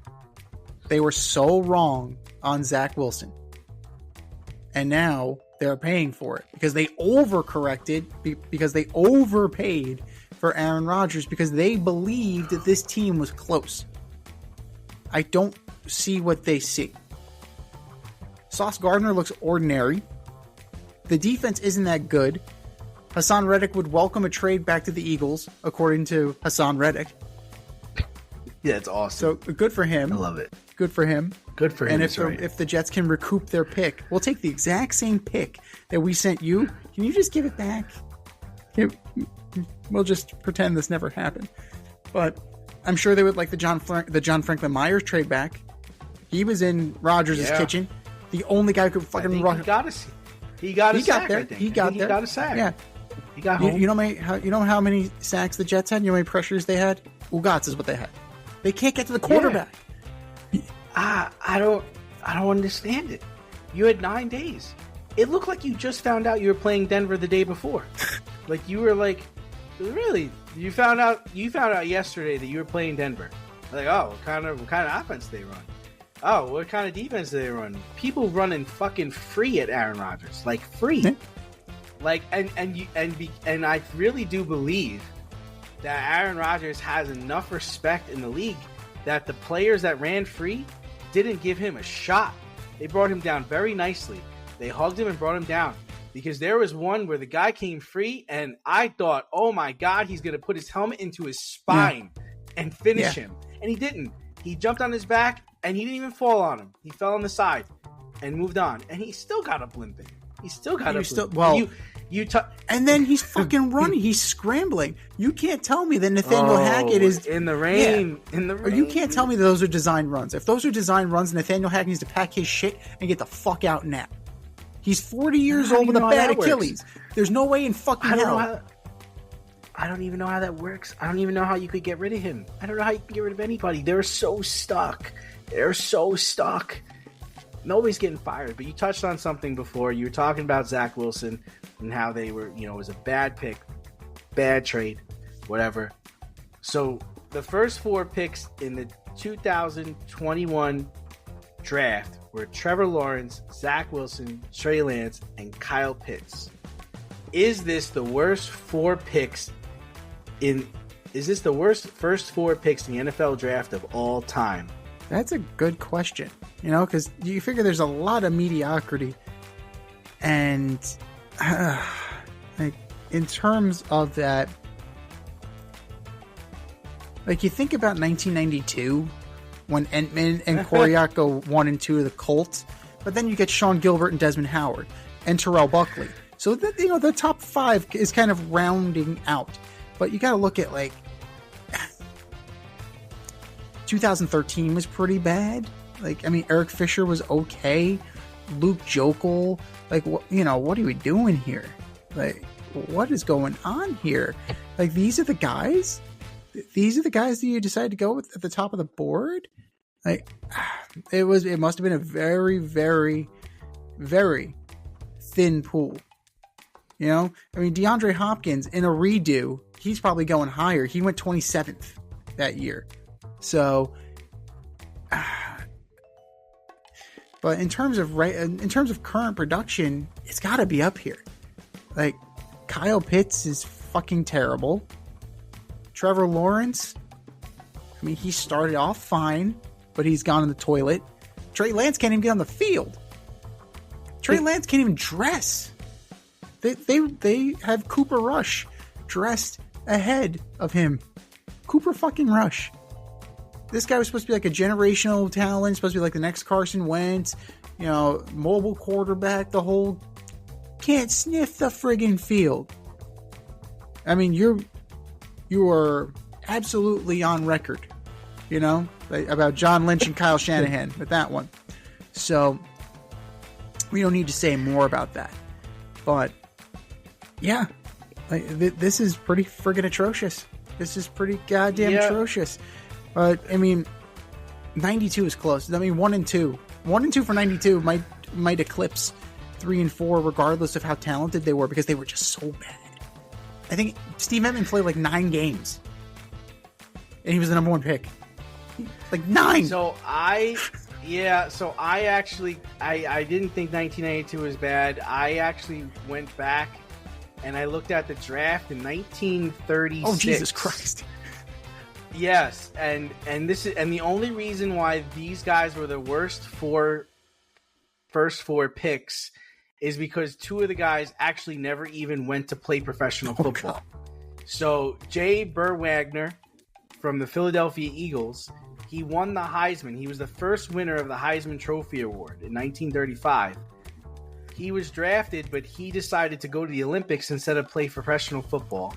They were so wrong on Zach Wilson. And now they're paying for it because they overcorrected, because they overpaid for Aaron Rodgers because they believed that this team was close. I don't see what they see. Sauce Gardner looks ordinary. The defense isn't that good. Hassan Reddick would welcome a trade back to the Eagles, according to Hassan Reddick. Yeah, it's awesome. So good for him. I love it. Good for him. Good for him. And if the Jets can recoup their pick, we'll take the exact same pick that we sent you. Can you just give it back? We'll just pretend this never happened. But I'm sure they would like the John Franklin Myers trade back. He was in Rodgers' kitchen. The only guy who could fucking run. He got a sack. He got a sack. Yeah. He got home. You know how many sacks the Jets had? You know how many pressures they had? Ugats is what they had. They can't get to the quarterback. Yeah. I don't understand it. You had 9 days. It looked like you just found out you were playing Denver the day before. Like you were like, really? You found out yesterday that you were playing Denver. Like, oh, what kind of offense do they run? Oh, what kind of defense do they run? People running fucking free at Aaron Rodgers, like free. Yeah. Like, and I really do believe that Aaron Rodgers has enough respect in the league that the players that ran free didn't give him a shot. They brought him down very nicely. They hugged him and brought him down. Because there was one where the guy came free, and I thought, oh my God, he's going to put his helmet into his spine and finish him. And he didn't. He jumped on his back, and he didn't even fall on him. He fell on the side and moved on. And he still got a blimping. And then he's fucking running. He's scrambling. You can't tell me that Nathaniel Hackett is in the rain. Yeah. In the rain. Or you can't tell me that those are design runs. If those are design runs, Nathaniel Hackett needs to pack his shit and get the fuck out now. He's 40 years old with a bad Achilles. There's no way in fucking hell. I don't even know how that works. I don't even know how you could get rid of him. I don't know how you can get rid of anybody. They're so stuck. Nobody's getting fired. But you touched on something before. You were talking about Zach Wilson and how they were, it was a bad pick, bad trade, whatever. So the first 4 picks in the 2021 draft were Trevor Lawrence, Zach Wilson, Trey Lance, and Kyle Pitts. Is this the worst 4 picks is this the worst first 4 picks in the NFL draft of all time? That's a good question. Because you figure there's a lot of mediocrity. And like in terms of that, like you think about 1992 when Entman and Koriak go 1 and 2 to the Colts, but then you get Sean Gilbert and Desmond Howard and Terrell Buckley. So that the top 5 is kind of rounding out. But you got to look at like 2013 was pretty bad. Like, I mean, Eric Fisher was okay. Luke Jokel, like, what are we doing here? Like, what is going on here? Like, these are the guys? These are the guys that you decided to go with at the top of the board? Like, it must have been a very, very, very thin pool. I mean, DeAndre Hopkins in a redo, he's probably going higher. He went 27th that year. So, but in terms of current production, it's got to be up here. Like, Kyle Pitts is fucking terrible. Trevor Lawrence, I mean, he started off fine, but he's gone in the toilet. Trey Lance can't even get on the field. Trey Lance can't even dress. They have Cooper Rush dressed ahead of him. Cooper fucking Rush. This guy was supposed to be like a generational talent, supposed to be like the next Carson Wentz, mobile quarterback, the whole can't sniff the friggin' field. I mean, you are absolutely on record, about John Lynch and Kyle Shanahan with that one. So we don't need to say more about that. But yeah, this is pretty friggin' atrocious. This is pretty goddamn atrocious. But I mean, 92 is close. I mean, 1 and 2. 1 and 2 for 92 might might eclipse 3 and 4 regardless of how talented they were because they were just so bad. I think Steve Emtman played like 9 games. And he was the number 1 pick. Like 9! So I actually didn't think 1992 was bad. I actually went back and I looked at the draft in 1936. Oh, Jesus Christ. Yes, and the only reason why these guys were the first four picks is because 2 of the guys actually never even went to play professional football. So Jay Berwagner from the Philadelphia Eagles, he won the Heisman. He was the first winner of the Heisman Trophy Award in 1935. He was drafted, but he decided to go to the Olympics instead of play professional football.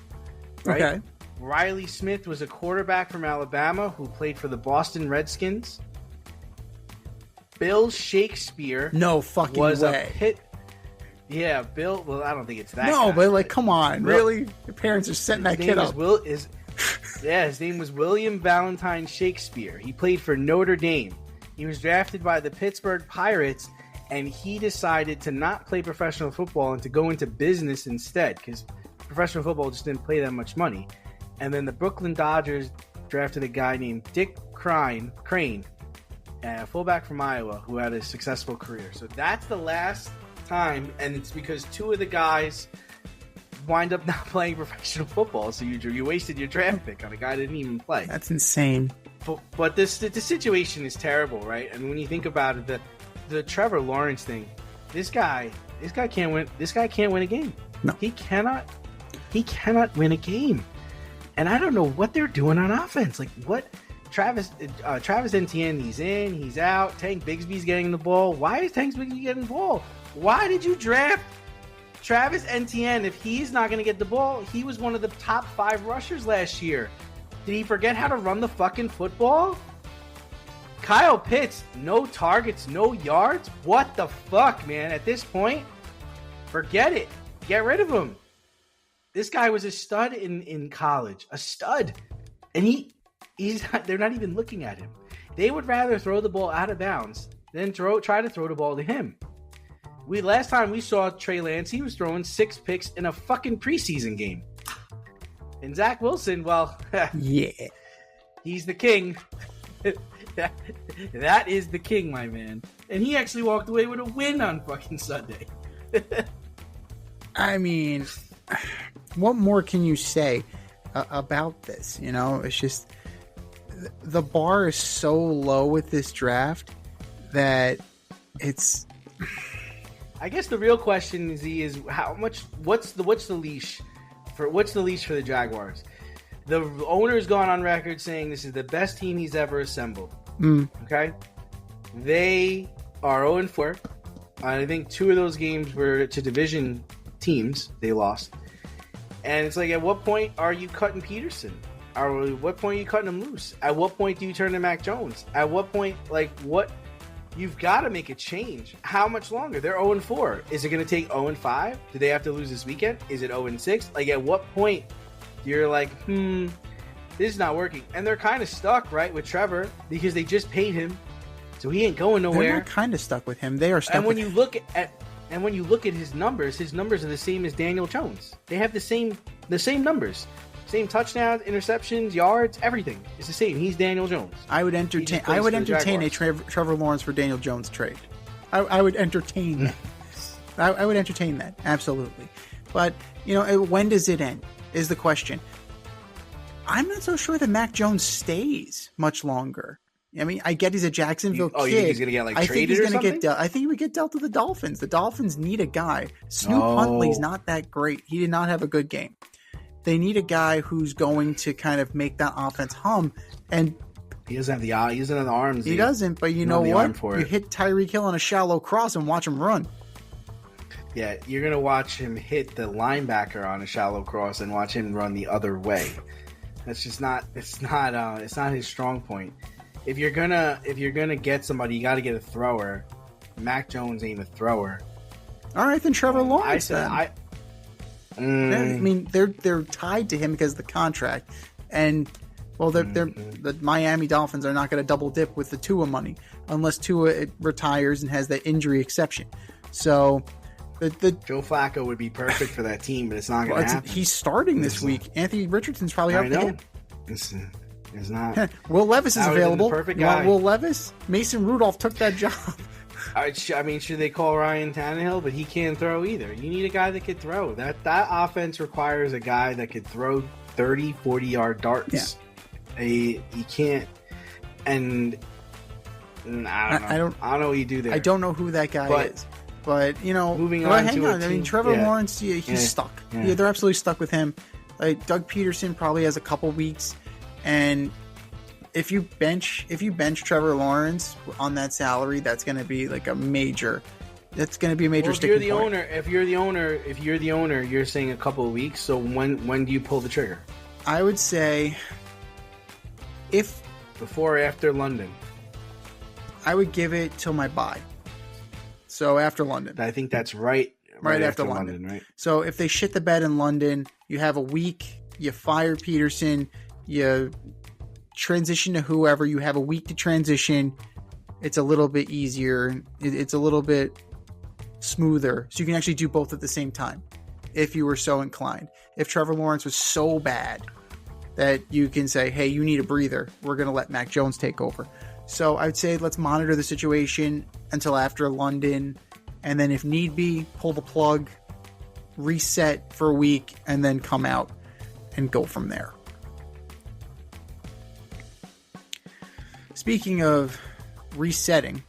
Right? Okay. Riley Smith was a quarterback from Alabama who played for the Boston Redskins. Bill Shakespeare No fucking was way. a Pitt. Yeah, Bill. Well, I don't think it's that. No, guy. but like, come on. Bill- Really? Your parents are setting that kid up. His name was William Valentine Shakespeare. He played for Notre Dame. He was drafted by the Pittsburgh Pirates, and he decided to not play professional football and to go into business instead because professional football just didn't pay that much money. And then the Brooklyn Dodgers drafted a guy named Dick Crane, a fullback from Iowa, who had a successful career. So that's the last time, and it's because 2 of the guys wind up not playing professional football. So you wasted your draft pick on a guy that didn't even play. That's insane. But the situation is terrible, right? And when you think about it, the Trevor Lawrence thing, this guy can't win. This guy can't win a game. No, he cannot win a game. And I don't know what they're doing on offense. Like, what? Travis Etienne, he's in, he's out. Tank Bigsby's getting the ball. Why is Tank Bigsby getting the ball? Why did you draft Travis Etienne if he's not going to get the ball? He was one of the top 5 rushers last year. Did he forget how to run the fucking football? Kyle Pitts, no targets, no yards? What the fuck, man? At this point, forget it. Get rid of him. This guy was a stud in college, a stud, and they're not even looking at him. They would rather throw the ball out of bounds than try to throw the ball to him. Last time we saw Trey Lance, he was throwing 6 picks in a fucking preseason game. And Zach Wilson, well, yeah, he's the king. That is the king, my man. And he actually walked away with a win on fucking Sunday. I mean, what more can you say about this? You know, it's just the bar is so low with this draft that it's. I guess the real question is how much. What's the leash for the Jaguars? The owner's gone on record saying this is the best team he's ever assembled. Okay, they are 0-4. I think 2 of those games were to division teams. They lost. And it's like, at what point are you cutting Peterson? Or at what point are you cutting him loose? At what point do you turn to Mac Jones? At what point, what? You've got to make a change. How much longer? They're 0-4. Is it going to take 0-5? Do they have to lose this weekend? Is it 0-6? Like, at what point you're like, this is not working? And they're kind of stuck, right, with Trevor because they just paid him. So he ain't going nowhere. They're not kind of stuck with him. They are stuck and when with you look at his numbers are the same as Daniel Jones. They have the same numbers. Same touchdowns, interceptions, yards, everything. It's the same. He's Daniel Jones. I would entertain a Trevor Lawrence for Daniel Jones trade. I would entertain that. I would entertain that, absolutely. But, you know, when does it end is the question. I'm not so sure that Mac Jones stays much longer. I mean, I get he's a Jacksonville kid. You think he's going to get traded or something? I think he would get dealt to the Dolphins. The Dolphins need a guy. Snoop Huntley's not that great. He did not have a good game. They need a guy who's going to kind of make that offense hum. And he doesn't have the arms. He doesn't, but you know what? You hit Tyreek Hill on a shallow cross and watch him run. Yeah, you're going to watch him hit the linebacker on a shallow cross and watch him run the other way. That's just not it's not his strong point. If you're gonna get somebody, you got to get a thrower. Mac Jones ain't a thrower. All right, then Trevor Lawrence. I mean, they're tied to him because of the contract, and Well, the Miami Dolphins are not going to double dip with the Tua money unless Tua retires and has that injury exception. So the Joe Flacco would be perfect for that team, but it's not going to happen. He's starting this week. Anthony Richardson's probably out there. It's not. Will Levis is available. Perfect you guy. want Will Levis? Mason Rudolph took that job. I mean, should they call Ryan Tannehill? But he can't throw either. You need a guy that could throw. That offense requires a guy that could throw 30, 40-yard darts. Yeah. You can't. And I don't know what you do there. I don't know who that guy is. But, moving on hang on. I mean, Trevor Lawrence, he's stuck. Yeah, they're absolutely stuck with him. Like, Doug Peterson probably has a couple weeks. And if you bench Trevor Lawrence on that salary, that's going to be like a major. That's going to be a major sticking point. If you're the owner, you're saying a couple of weeks. So when do you pull the trigger? I would say before or after London. I would give it till my bye. So after London. I think that's right after London, right? So if they shit the bed in London, you have a week, you fire Peterson, you transition to whoever, you have a week to transition. It's a little bit easier. It's a little bit smoother. So you can actually do both at the same time if you were so inclined. If Trevor Lawrence was so bad that you can say, hey, you need a breather, we're going to let Mac Jones take over. So I'd say let's monitor the situation until after London, and then if need be, pull the plug, reset for a week, and then come out and go from there. Speaking of resetting,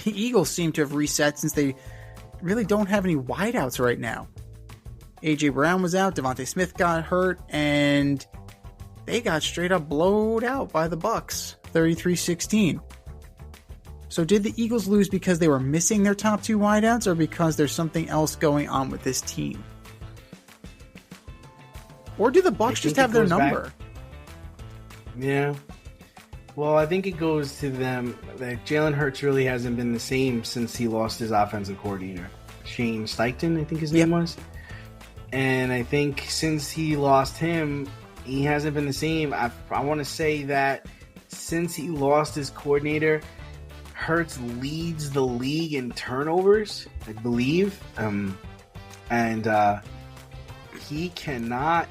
the Eagles seem to have reset since they really don't have any wideouts right now. A.J. Brown was out, Devontae Smith got hurt, and they got straight up blowed out by the Bucs, 33-16. So did the Eagles lose because they were missing their top two wideouts, or because there's something else going on with this team? Or do the Bucs just have their number? Back. Yeah. Well, I think it goes to them that Jalen Hurts really hasn't been the same since he lost his offensive coordinator. Shane Steichen, I think his name was. And I think since he lost him, he hasn't been the same. I want to say that since he lost his coordinator, Hurts leads the league in turnovers, I believe. And he cannot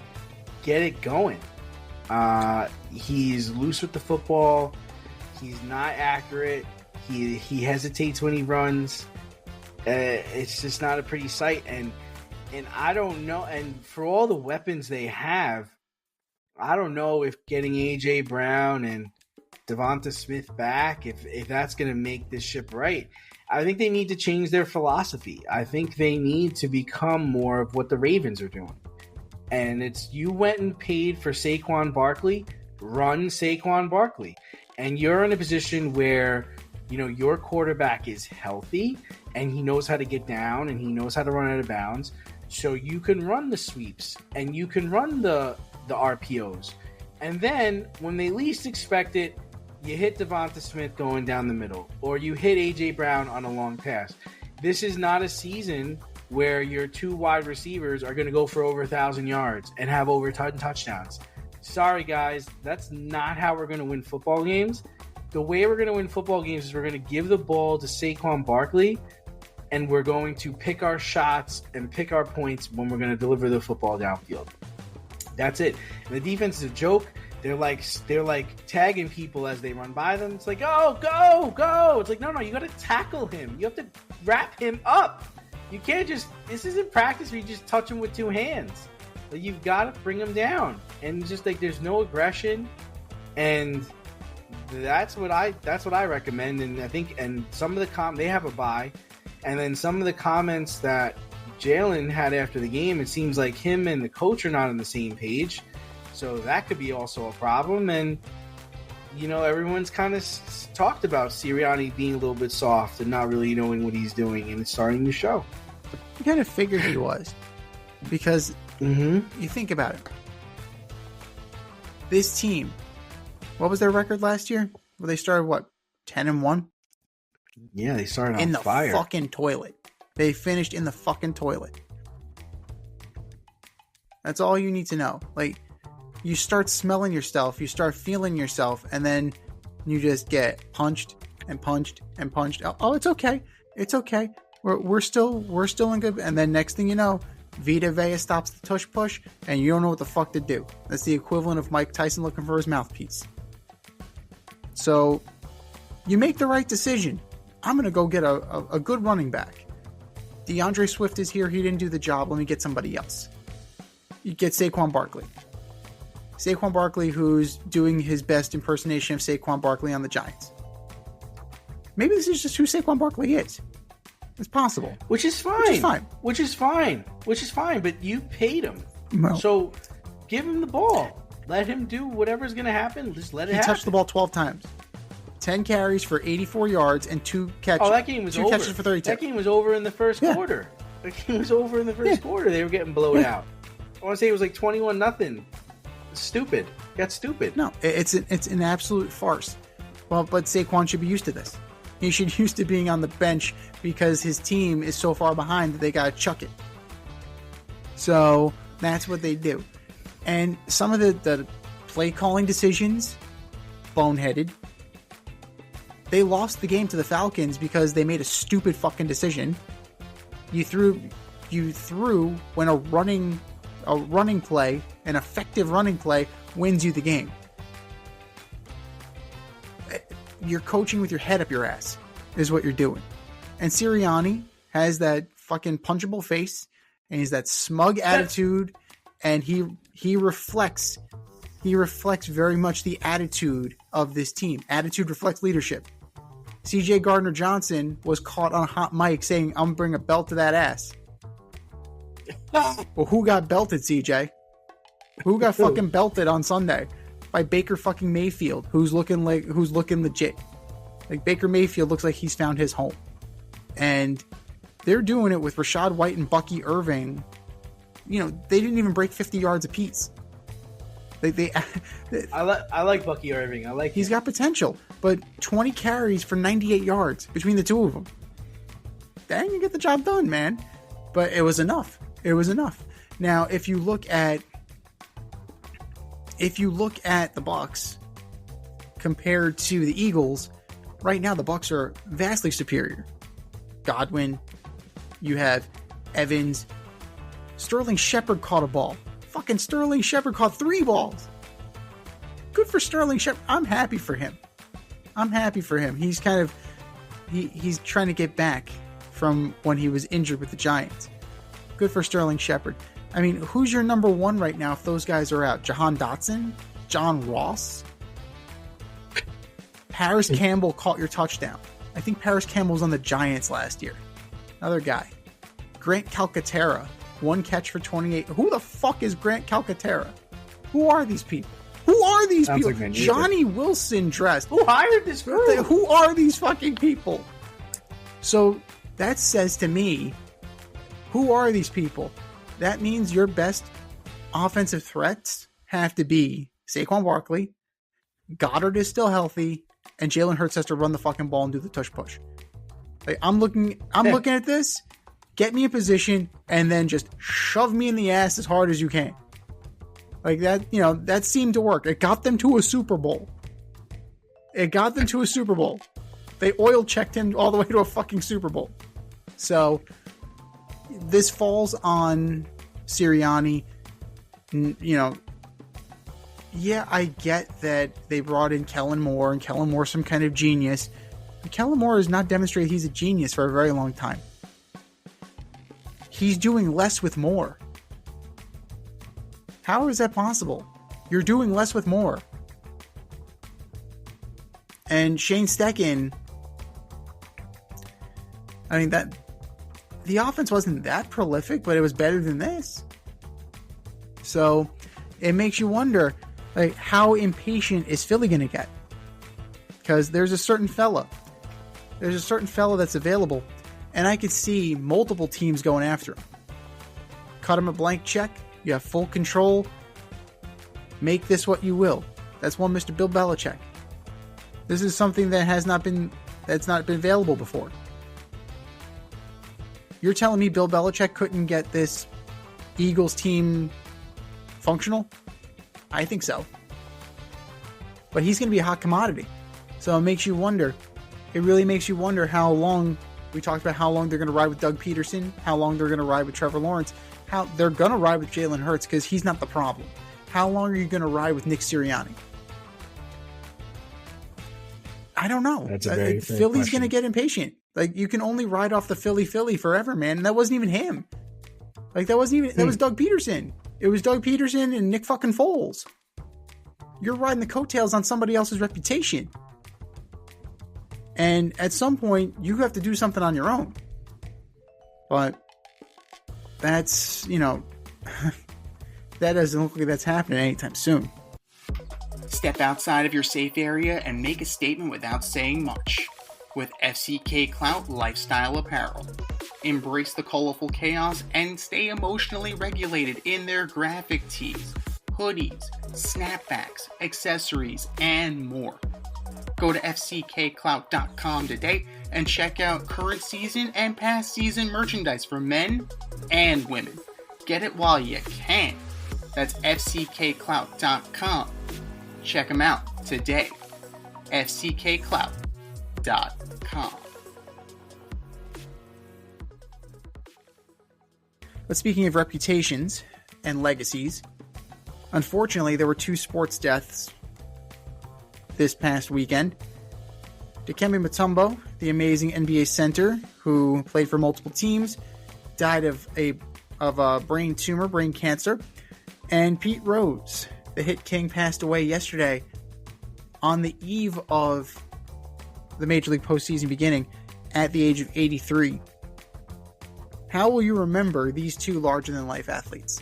get it going. He's loose with the football. He's not accurate. He hesitates when he runs. It's just not a pretty sight. And I don't know. And for all the weapons they have, I don't know if getting A.J. Brown and Devonta Smith back, if that's going to make this ship right. I think they need to change their philosophy. I think they need to become more of what the Ravens are doing. And it's, you went and paid for Saquon Barkley, run Saquon Barkley. And you're in a position where, your quarterback is healthy and he knows how to get down and he knows how to run out of bounds. So you can run the sweeps and you can run the RPOs. And then when they least expect it, you hit Devonta Smith going down the middle, or you hit A.J. Brown on a long pass. This is not a season where your two wide receivers are going to go for over 1,000 yards and have over 10 touchdowns. Sorry, guys. That's not how we're going to win football games. The way we're going to win football games is we're going to give the ball to Saquon Barkley, and we're going to pick our shots and pick our points when we're going to deliver the football downfield. That's it. And the defense is a joke. They're like tagging people as they run by them. It's like, oh, go. It's like, no, you got to tackle him. You have to wrap him up. You can't this isn't practice where you just touch him with two hands. Like, you've got to bring him down. And just like, there's no aggression. And that's what I recommend. And I think, and some of the they have a bye. And then some of the comments that Jalen had after the game, it seems like him and the coach are not on the same page. So that could be also a problem. And, everyone's kind of talked about Sirianni being a little bit soft and not really knowing what he's doing, and it's starting to show. You kind of figured he was. Because you think about it. This team, what was their record last year? Well, they started, 10-1? Yeah, they started on in the fire. Fucking toilet. They finished in the fucking toilet. That's all you need to know. Like, you start smelling yourself, you start feeling yourself, and then you just get punched and punched and punched. Oh, it's okay. It's okay. We're still in good. And then next thing you know, Vita Vea stops the tush push, and you don't know what the fuck to do. That's the equivalent of Mike Tyson looking for his mouthpiece. So you make the right decision. I'm going to go get a good running back. DeAndre Swift is here. He didn't do the job. Let me get somebody else. You get Saquon Barkley. Saquon Barkley, who's doing his best impersonation of Saquon Barkley on the Giants. Maybe this is just who Saquon Barkley is. It's possible. Which is fine. Which is fine. But you paid him. Well, so give him the ball. Let him do whatever's going to happen. Just let it happen. He touched the ball 12 times. 10 carries for 84 yards and 2 catches. Oh, that game was over. 2 catches for 32. That game was over in the first quarter. That game was over in the first quarter. They were getting blown out. I want to say it was like 21-0. Stupid. Got stupid. No, it's an absolute farce. Well, but Saquon should be used to this. He should be used to being on the bench because his team is so far behind that they got to chuck it. So that's what they do. And some of the play calling decisions, boneheaded. They lost the game to the Falcons because they made a stupid fucking decision. You threw when a running play, an effective running play, wins you the game. You're coaching with your head up your ass, is what you're doing. And Sirianni has that fucking punchable face, and he's that smug attitude, and he reflects very much the attitude of this team. Attitude reflects leadership. CJ Gardner-Johnson was caught on a hot mic saying, "I'm gonna bring a belt to that ass." Well, who got belted, CJ? Who got fucking belted on Sunday? By Baker fucking Mayfield, who's looking legit. Like, Baker Mayfield looks like he's found his home. And they're doing it with Rachaad White and Bucky Irving. You know, they didn't even break 50 yards apiece. I like Bucky Irving. He's got potential, but 20 carries for 98 yards between the two of them. Dang, you get the job done, man. But it was enough. It was enough. Now, if you look at the Bucs compared to the Eagles, right now the Bucs are vastly superior. Godwin, you have Evans, Sterling Shepard caught a ball. Fucking Sterling Shepard caught 3 balls. Good for Sterling Shepard. I'm happy for him. He's he's trying to get back from when he was injured with the Giants. Good for Sterling Shepard. I mean, who's your number one right now if those guys are out? Jahan Dotson? John Ross? Paris Campbell caught your touchdown. I think Paris Campbell was on the Giants last year. Another guy. Grant Calcaterra. 1 catch for 28. Who the fuck is Grant Calcaterra? Who are these people? Like Johnny Wilson dressed. Who hired this crew? Who are these fucking people? So that says to me, who are these people? That means your best offensive threats have to be Saquon Barkley, Goddard is still healthy, and Jalen Hurts has to run the fucking ball and do the tush push. Like, I'm looking at this. Get me a position and then just shove me in the ass as hard as you can. Like that, that seemed to work. It got them to a Super Bowl. They oil checked him all the way to a fucking Super Bowl. So this falls on Sirianni. Yeah, I get that they brought in Kellen Moore, and Kellen Moore's some kind of genius. But Kellen Moore has not demonstrated he's a genius for a very long time. He's doing less with more. How is that possible? You're doing less with more. And Shane Steichen, I mean, that the offense wasn't that prolific, but it was better than this. So it makes you wonder, like, how impatient is Philly going to get? Because there's a certain fella that's available, and I could see multiple teams going after him. Cut him a blank check. You have full control. Make this what you will. That's one Mr. Bill Belichick. This is something that's not been available before. You're telling me Bill Belichick couldn't get this Eagles team functional? I think so. But he's going to be a hot commodity. So it makes you wonder. It really makes you wonder how long, we talked about how long they're going to ride with Doug Peterson, how long they're going to ride with Trevor Lawrence, how they're going to ride with Jalen Hurts because he's not the problem. How long are you going to ride with Nick Sirianni? I don't know. That's a very fair Philly's question. going to get impatient. Like, you can only ride off the Philly forever, man. And that wasn't even him. Like, that was Doug Peterson. It was Doug Peterson and Nick fucking Foles. You're riding the coattails on somebody else's reputation. And at some point, you have to do something on your own. But that's, that doesn't look like that's happening anytime soon. Step outside of your safe area and make a statement without saying much. With FCK Clout Lifestyle Apparel. Embrace the colorful chaos and stay emotionally regulated in their graphic tees, hoodies, snapbacks, accessories, and more. Go to fckclout.com today and check out current season and past season merchandise for men and women. Get it while you can. That's fckclout.com. Check them out today. fckclout.com. But speaking of reputations and legacies, unfortunately there were 2 sports deaths this past weekend. Dikembe Mutombo, the amazing NBA center who played for multiple teams, died of a brain tumor, brain cancer. And Pete Rose, the hit king, passed away yesterday on the eve of the Major League postseason beginning at the age of 83. How will you remember these 2 larger-than-life athletes?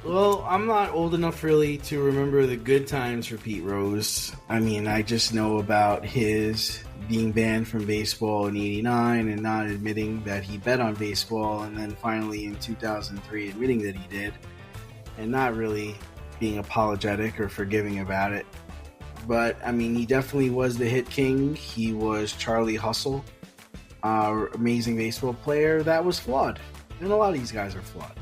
Well, I'm not old enough really to remember the good times for Pete Rose. I mean, I just know about his being banned from baseball in '89 and not admitting that he bet on baseball, and then finally in 2003 admitting that he did, and not really being apologetic or forgiving about it. But, I mean, he definitely was the hit king. He was Charlie Hustle, amazing baseball player that was flawed. And a lot of these guys are flawed.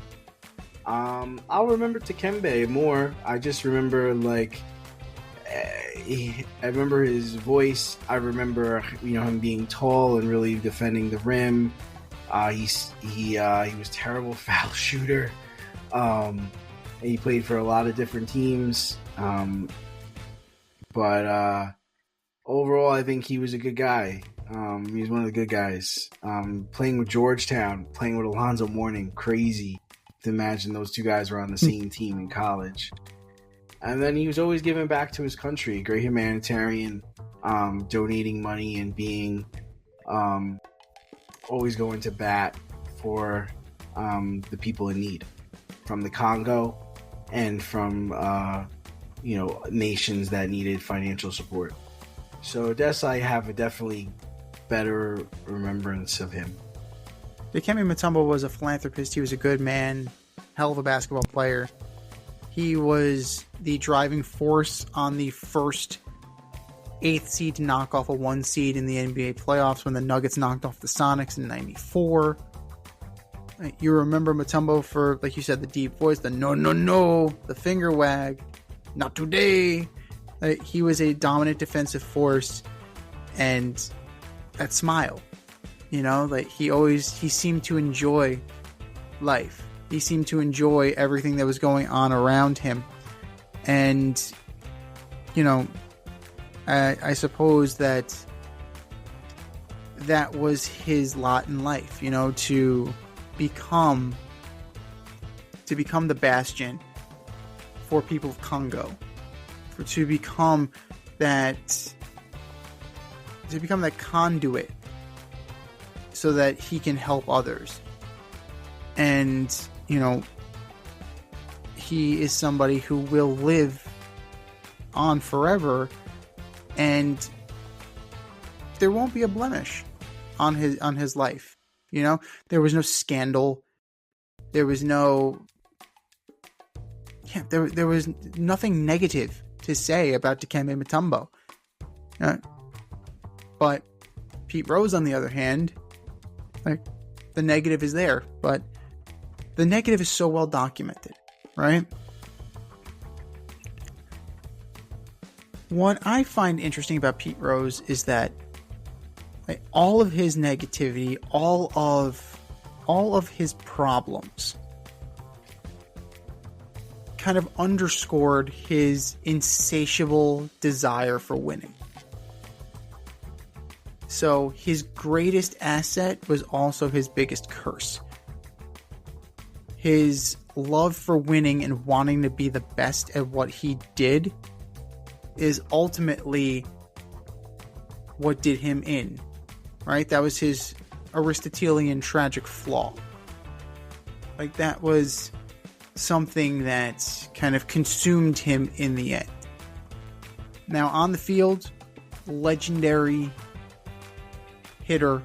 I'll remember Dikembe more. I just remember, I remember his voice. I remember, him being tall and really defending the rim. He was a terrible foul shooter. And he played for a lot of different teams. But overall, I think he was a good guy. He was one of the good guys. Playing with Georgetown, playing with Alonzo Mourning, crazy to imagine those 2 guys were on the same team in college. And then he was always giving back to his country, great humanitarian, donating money and being always going to bat for the people in need from the Congo and from nations that needed financial support. So I guess I have a definitely better remembrance of him. Dikembe Mutombo was a philanthropist. He was a good man, hell of a basketball player. He was the driving force on the first 8th seed to knock off a 1 seed in the NBA playoffs when the Nuggets knocked off the Sonics in '94. You remember Mutombo for, like you said, the deep voice, the no, the finger wag, not today. He was a dominant defensive force, and that smile, he seemed to enjoy life. He seemed to enjoy everything that was going on around him. And, I suppose that was his lot in life, to become the bastion for people of Congo, to become that conduit so that he can help others. And, he is somebody who will live on forever, and there won't be a blemish on his life. There was no scandal. There was no... there was nothing negative to say about Dikembe Mutombo. But Pete Rose, on the other hand, the negative is there, but the negative is so well documented, right? What I find interesting about Pete Rose is that all of his negativity, all of his problems kind of underscored his insatiable desire for winning. So his greatest asset was also his biggest curse. His love for winning and wanting to be the best at what he did is ultimately what did him in, right? That was his Aristotelian tragic flaw. Like, that was something that kind of consumed him in the end. Now, on the field, legendary hitter.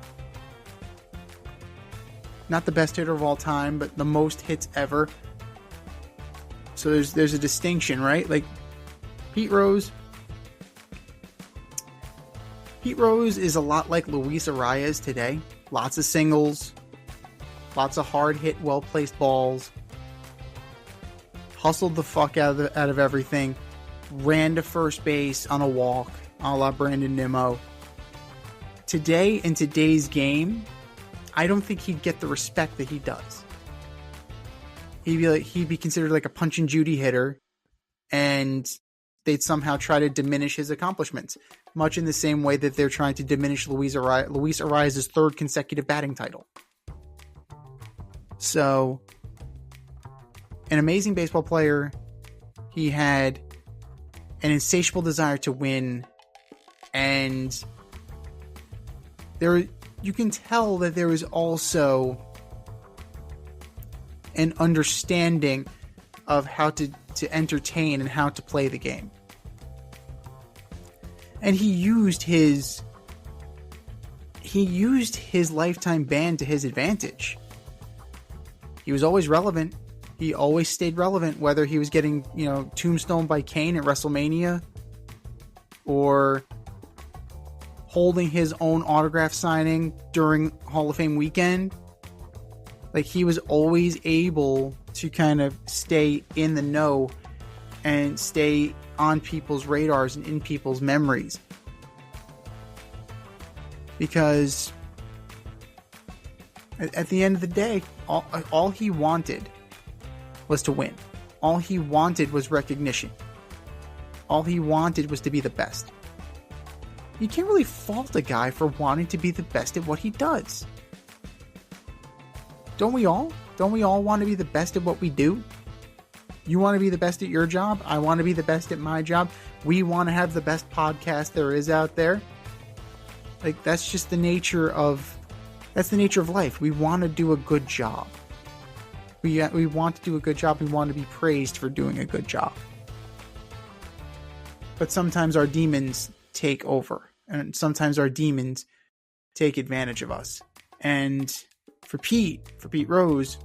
Not the best hitter of all time, but the most hits ever. So there's a distinction, right? Like, Pete Rose is a lot like Luis Arias today. Lots of singles, lots of hard hit, well placed balls. Hustled the fuck out of everything. Ran to first base on a walk, a la Brandon Nimmo. Today, in today's game, I don't think he'd get the respect that he does. He'd be considered like a Punch and Judy hitter, and they'd somehow try to diminish his accomplishments, much in the same way that they're trying to diminish Luis Arias' third consecutive batting title. So, an amazing baseball player. He had an insatiable desire to win, and you can tell that there was also an understanding of how to entertain and how to play the game. And he used his lifetime ban to his advantage. He was always relevant. He always stayed relevant, whether he was getting, tombstoned by Kane at WrestleMania or holding his own autograph signing during Hall of Fame weekend. Like, he was always able to kind of stay in the know and stay on people's radars and in people's memories. Because at the end of the day, all he wanted was to win. All he wanted was recognition. All he wanted was to be the best. You can't really fault a guy for wanting to be the best at what he does. Don't we all? Don't we all want to be the best at what we do? You want to be the best at your job? I want to be the best at my job. We want to have the best podcast there is out there. Like, that's just the nature of life. We want to do a good job. We want to do a good job. We want to be praised for doing a good job. But sometimes our demons take over, and sometimes our demons take advantage of us. And for Pete Rose,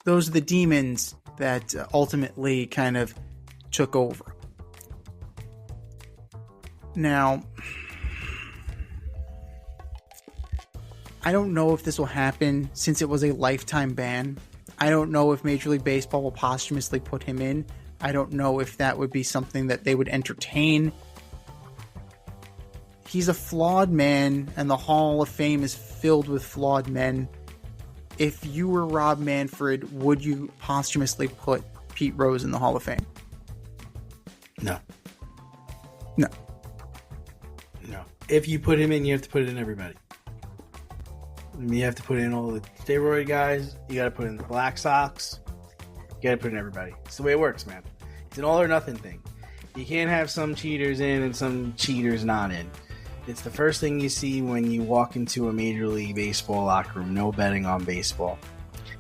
those are the demons that ultimately kind of took over. Now, I don't know if this will happen since it was a lifetime ban. I don't know if Major League Baseball will posthumously put him in. I don't know if that would be something that they would entertain. He's a flawed man, and the Hall of Fame is filled with flawed men. If you were Rob Manfred, would you posthumously put Pete Rose in the Hall of Fame? No. No. If you put him in, you have to put it in everybody. You have to put in all the steroid guys. You got to put in the Black Sox. You got to put in everybody. It's the way it works, man. It's an all or nothing thing. You can't have some cheaters in and some cheaters not in. It's the first thing you see when you walk into a Major League Baseball locker room. No betting on baseball.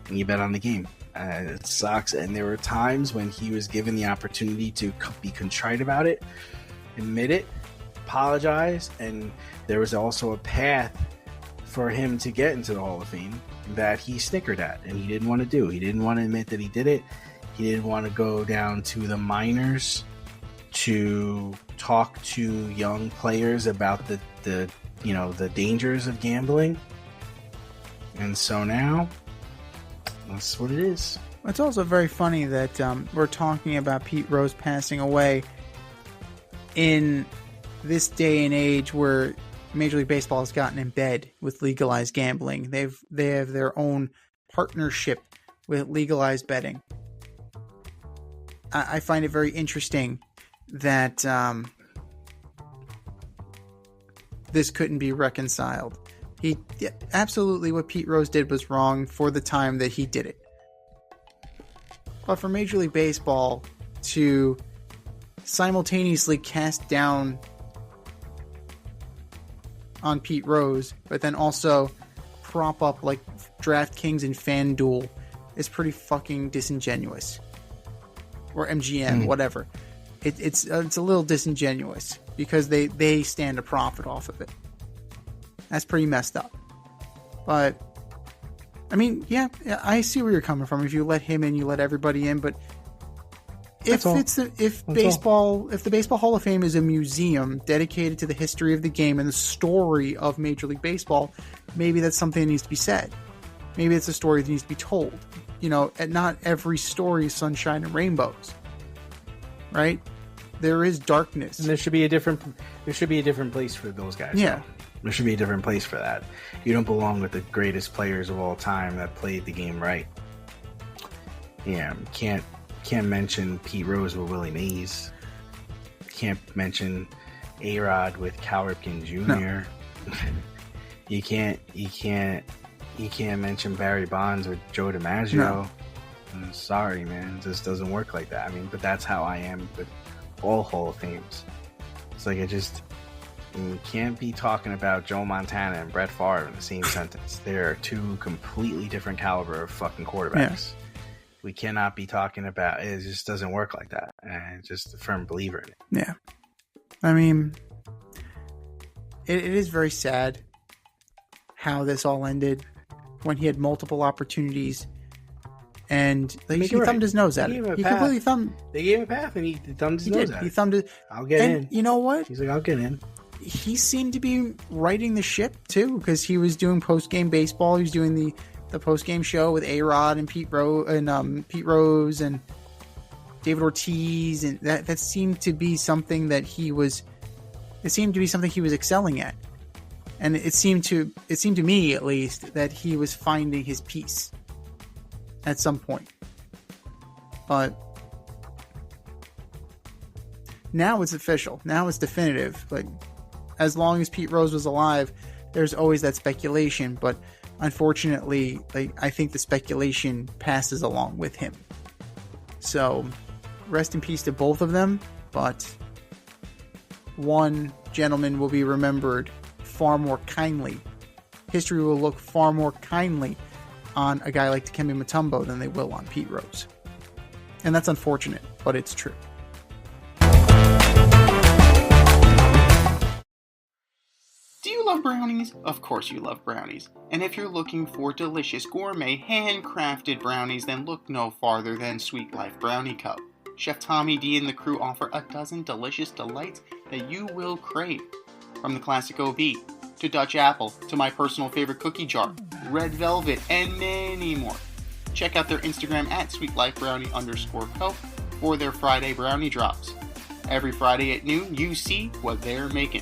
And you bet on the game. It sucks. And there were times when he was given the opportunity to be contrite about it, admit it, apologize, and there was also a path for him to get into the Hall of Fame that he snickered at, and he didn't want to do. He didn't want to admit that he did it. He didn't want to go down to the minors to talk to young players about the dangers of gambling. And so now, that's what it is. It's also very funny that we're talking about Pete Rose passing away in this day and age where Major League Baseball has gotten in bed with legalized gambling. They have their own partnership with legalized betting. I find it very interesting that this couldn't be reconciled. Absolutely what Pete Rose did was wrong for the time that he did it. But for Major League Baseball to simultaneously cast down on Pete Rose, but then also prop up like DraftKings and FanDuel is pretty fucking disingenuous. Or MGM, whatever. It's a little disingenuous because they stand to profit off of it. That's pretty messed up. But I mean, yeah, I see where you're coming from. If you let him in, you let everybody in. But if the Baseball Hall of Fame is a museum dedicated to the history of the game and the story of Major League Baseball, maybe that's something that needs to be said. Maybe it's a story that needs to be told. You know, and not every story is sunshine and rainbows, right? There is darkness, and there should be a different place for those guys. Yeah. Though. There should be a different place for that. You don't belong with the greatest players of all time that played the game right. Yeah, can't mention Pete Rose with Willie Mays. Can't mention A-Rod with Cal Ripken Jr. No. You can't mention Barry Bonds with Joe DiMaggio. No. I'm sorry, man. It just doesn't work like that. I mean, but that's how I am with all Hall of Fames. It's like you can't be talking about Joe Montana and Brett Favre in the same sentence. They're two completely different caliber of fucking quarterbacks. Yeah. We cannot be talking about it. Just doesn't work like that. And I'm just a firm believer in it. Yeah. I mean, it is very sad how this all ended when he had multiple opportunities and he thumbed his nose at it. He completely thumbed. They gave him a path and he thumbed his nose at it. He thumbed it. I'll get in. You know what? He's like, I'll get in. He seemed to be righting the ship too, because he was doing post-game baseball. He was doing the post-game show with A-Rod and Pete Rose and David Ortiz, and that seemed to be something that he was excelling at. And it seemed to me, at least, that he was finding his peace at some point. But now it's official. Now it's definitive. Like, as long as Pete Rose was alive, there's always that speculation. But unfortunately, I think the speculation passes along with him. So, rest in peace to both of them. But one gentleman will be remembered far more kindly. History will look far more kindly on a guy like Dikembe Mutombo than they will on Pete Rose. And that's unfortunate, but it's true. Do you love brownies? Of course you love brownies. And if you're looking for delicious gourmet handcrafted brownies, then look no farther than Sweet Life Brownie Co. Chef Tommy D and the crew offer a dozen delicious delights that you will crave. From the classic OB, to Dutch Apple, to my personal favorite cookie jar, Red Velvet, and many more. Check out their Instagram at sweetlifebrownie_co for their Friday brownie drops. Every Friday at noon, you see what they're making.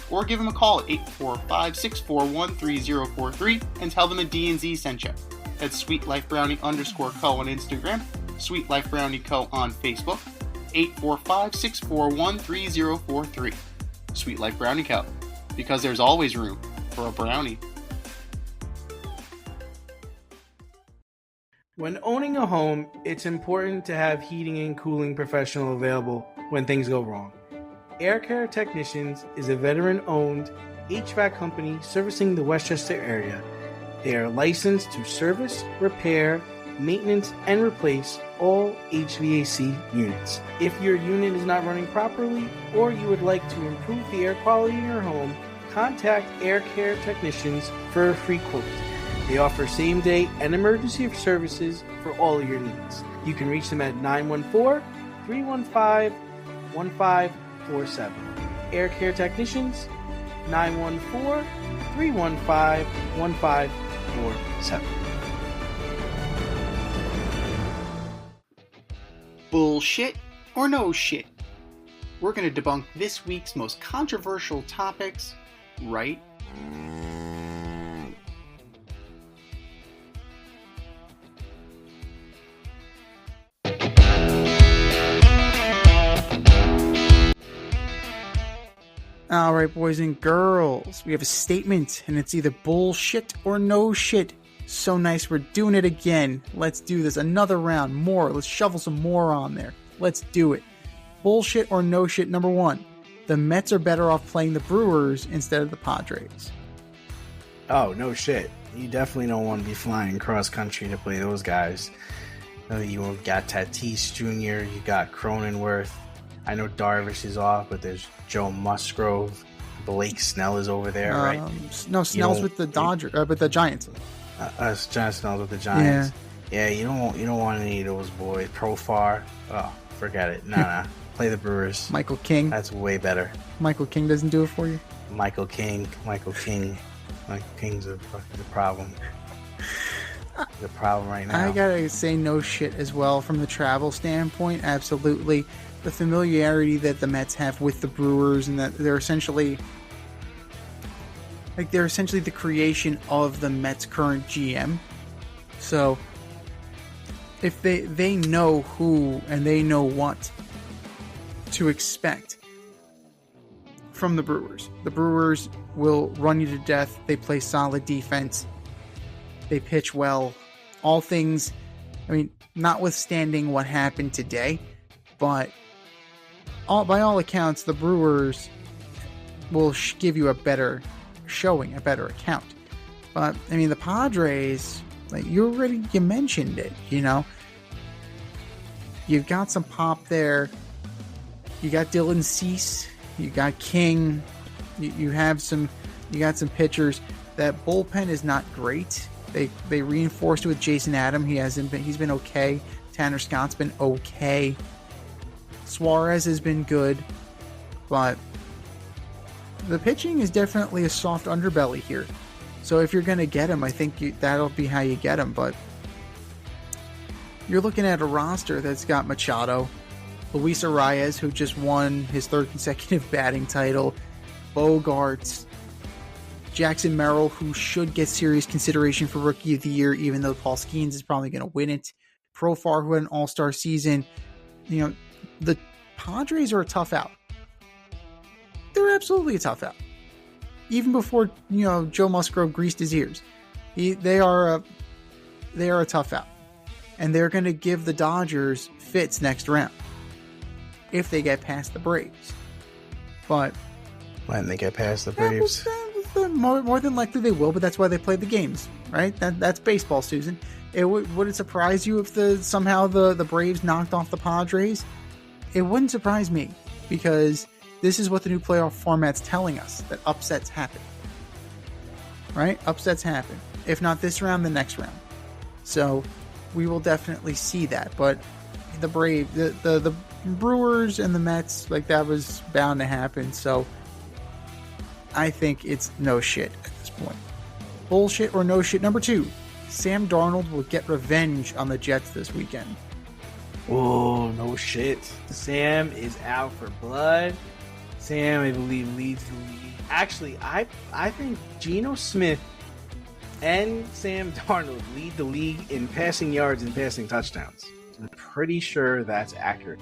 Or give them a call at 845-641-3043 and tell them a D&Z sent you. That's sweetlifebrownie_co on Instagram, Sweet Life Brownie Co on Facebook, 845-641-3043. Sweet Life Brownie Co. Because there's always room for a brownie. When owning a home, it's important to have heating and cooling professional available when things go wrong. Air Care Technicians is a veteran-owned HVAC company servicing the Westchester area. They are licensed to service, repair, maintenance, and replace all HVAC units. If your unit is not running properly or you would like to improve the air quality in your home, contact Air Care Technicians for a free quote. They offer same-day and emergency services for all of your needs. You can reach them at 914-315-1547. Air Care Technicians, 914-315-1547. Bullshit or no shit? We're going to debunk this week's most controversial topics right All right, boys and girls, we have a statement, and it's either bullshit or no shit. So nice, we're doing it again. Let's do this. Another round, more. Let's shovel some more on there. Let's do it. Bullshit or no shit, number one. The Mets are better off playing the Brewers instead of the Padres. Oh, no shit. You definitely don't want to be flying cross country to play those guys. You got Tatis Jr., you got Cronenworth. I know Darvish is off, but there's Joe Musgrove. Blake Snell is over there, right? No, Snell's with the with the Giants. John Snell's with the Giants. Yeah, you don't want any of those boys. Profar, oh, forget it. Nah. Play the Brewers. Michael King. That's way better. Michael King doesn't do it for you? Michael King's the problem. The problem right now. I gotta say no shit as well from the travel standpoint. Absolutely. The familiarity that the Mets have with the Brewers, and that they're essentially the creation of the Mets' current GM. So if they know who and they know what to expect from the Brewers will run you to death. They play solid defense. They pitch well. All things, I mean, notwithstanding what happened today, but by all accounts, the Brewers will give you a better showing, a better account. But, I mean, the Padres, like you mentioned it, you know. You've got some pop there. You got Dylan Cease. You got King. You got some pitchers. That bullpen is not great. They reinforced it with Jason Adam. He's been okay. Tanner Scott's been okay. Suarez has been good, but the pitching is definitely a soft underbelly here. So if you're going to get him, I think that'll be how you get him. But you're looking at a roster that's got Machado, Luis Arias, who just won his third consecutive batting title, Bogarts, Jackson Merrill, who should get serious consideration for Rookie of the Year, even though Paul Skeens is probably going to win it. Profar, who had an all-star season. You know, the Padres are a tough out. They're absolutely a tough out. Even before, you know, Joe Musgrove greased his ears. They are a tough out. And they're going to give the Dodgers fits next round if they get past the Braves. But when they get past the Braves, more than likely they will, but that's why they play the games, right? That's baseball, Susan. Would it surprise you if somehow the Braves knocked off the Padres? It wouldn't surprise me, because this is what the new playoff format's telling us, that upsets happen. Right? Upsets happen. If not this round, the next round. So we will definitely see that. But the Brewers and the Mets, like, that was bound to happen. So I think it's no shit at this point. Bullshit or no shit. Number two, Sam Darnold will get revenge on the Jets this weekend. Oh, no shit. Sam is out for blood. Sam, I believe, leads the league. Actually, I think Geno Smith and Sam Darnold lead the league in passing yards and passing touchdowns. I'm pretty sure that's accurate.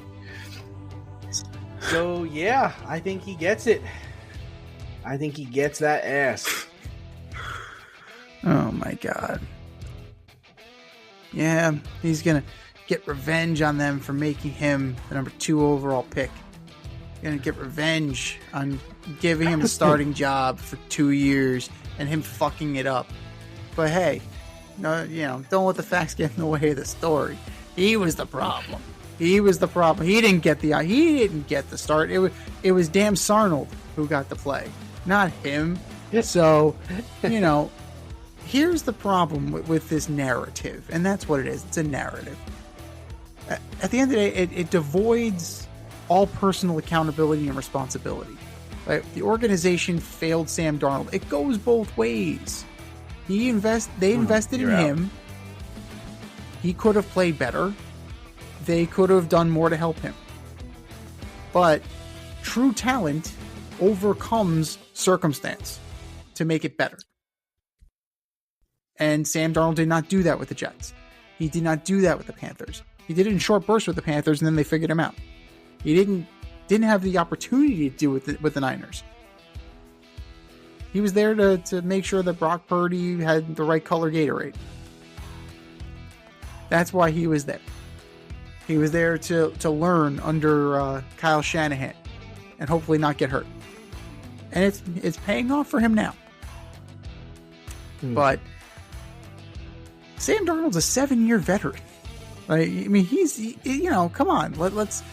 So, yeah, I think he gets it. I think he gets that ass. Oh, my God. Yeah, he's going to get revenge on them for making him the number 2 overall pick. Going to get revenge on giving him a starting job for 2 years and him fucking it up. But hey, no, don't let the facts get in the way of the story. He was the problem. He didn't get the start. It was damn Sarnold who got the play, not him. So, here's the problem with this narrative, and that's what it is. It's a narrative. At the end of the day, it devoids all personal accountability and responsibility. Right? The organization failed Sam Darnold. It goes both ways. They invested in him. He could have played better. they could have done more to help him. But true talent overcomes circumstance to make it better. And Sam Darnold did not do that with the Jets. He did not do that with the Panthers. He did it in short bursts with the Panthers, and then they figured him out. He didn't have the opportunity to do it with the Niners. He was there to make sure that Brock Purdy had the right color Gatorade. That's why he was there. He was there to learn under Kyle Shanahan and hopefully not get hurt. And it's paying off for him now. But Sam Darnold's a 7-year veteran. Like, I mean, come on. Let's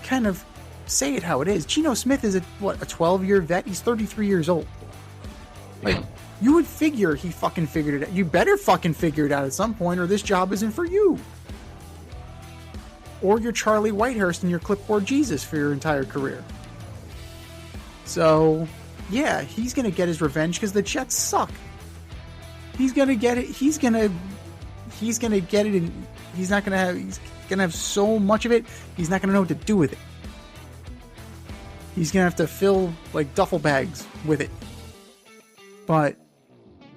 kind of say it how it is. Geno Smith is a 12-year vet? He's 33 years old. Like, you would figure he fucking figured it out. You better fucking figure it out at some point, or this job isn't for you. Or you're Charlie Whitehurst and your clipboard Jesus for your entire career. So, yeah, he's going to get his revenge because the Jets suck. He's going to get it. He's going to get it, and he's going to have so much of it, he's not going to know what to do with it. He's going to have to fill, like, duffel bags with it. But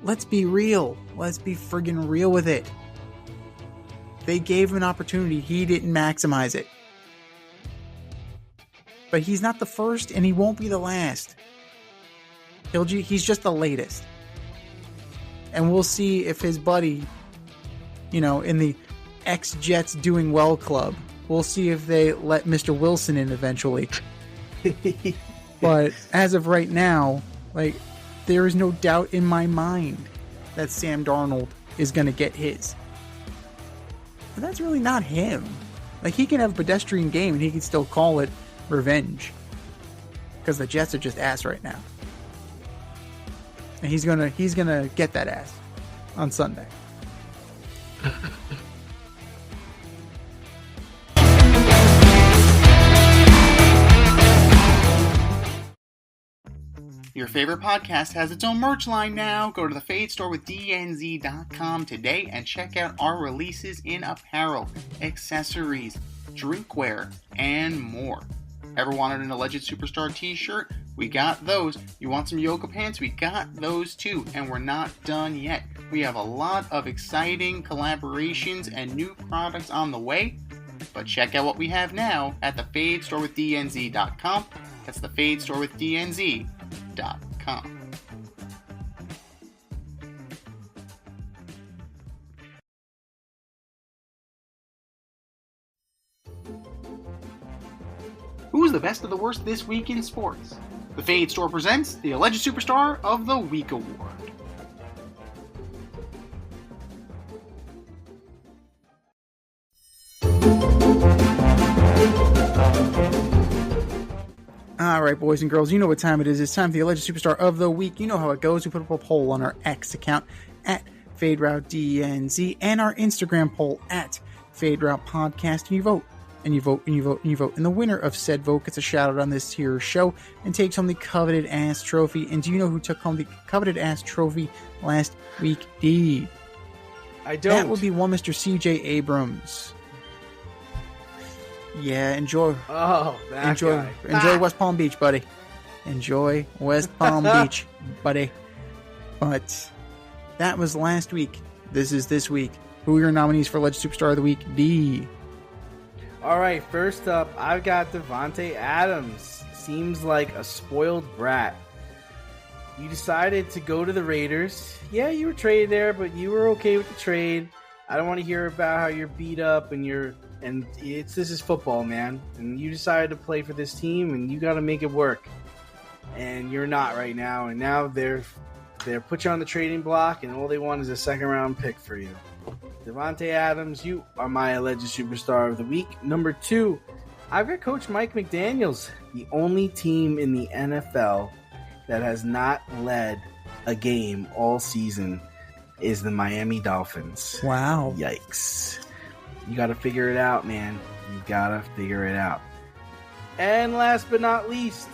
let's be real. Let's be friggin' real with it. They gave him an opportunity. He didn't maximize it. But he's not the first, and he won't be the last. He's just the latest. And we'll see if his buddy, in the ex-Jets doing well club, we'll see if they let Mr. Wilson in eventually. But as of right now, like, there is no doubt in my mind that Sam Darnold is going to get his. But that's really not him. Like, he can have a pedestrian game and he can still call it revenge. Because the Jets are just ass right now. And he's gonna get that ass on Sunday. Your favorite podcast has its own merch line now. Go to the Fade Store with DNZ.com today and check out our releases in apparel, accessories, drinkware, and more. Ever wanted an Alleged Superstar t-shirt? We got those. You want some yoga pants? We got those too. And we're not done yet. We have a lot of exciting collaborations and new products on the way. But check out what we have now at the Fade Store with DNZ.com. That's the Fade Store with DNZ.com. Who's the best of the worst this week in sports? The Fade Store presents the Alleged Superstar of the Week Award. All right, boys and girls, you know what time it is. It's time for the Alleged Superstar of the Week. You know how it goes. We put up a poll on our X account at FadeRouteDNZ and our Instagram poll at FadeRoute Podcast. And you vote, and you vote, and you vote, and you vote. And the winner of said vote gets a shout out on this here show and takes home the coveted ass trophy. And do you know who took home the coveted ass trophy last week, D? I don't. That would be one Mr. CJ Abrams. Yeah, enjoy. Oh, that enjoy, guy. Enjoy West Palm Beach, buddy. Enjoy West Palm Beach, buddy. But that was last week. This is this week. Who are your nominees for Alleged Superstar of the Week, D? All right, first up, I've got Davante Adams. Seems like a spoiled brat. You decided to go to the Raiders. Yeah, you were traded there, but you were okay with the trade. I don't want to hear about how you're beat up and this is football, man. And you decided to play for this team, and you got to make it work. And you're not right now. And now they're put you on the trading block, and all they want is a second-round pick for you. Davante Adams, you are my Alleged Superstar of the Week. Number 2, I've got Coach Mike McDaniels, the only team in the NFL that has not led a game all season is the Miami Dolphins. Wow. Yikes. You got to figure it out, man. You got to figure it out. And last but not least,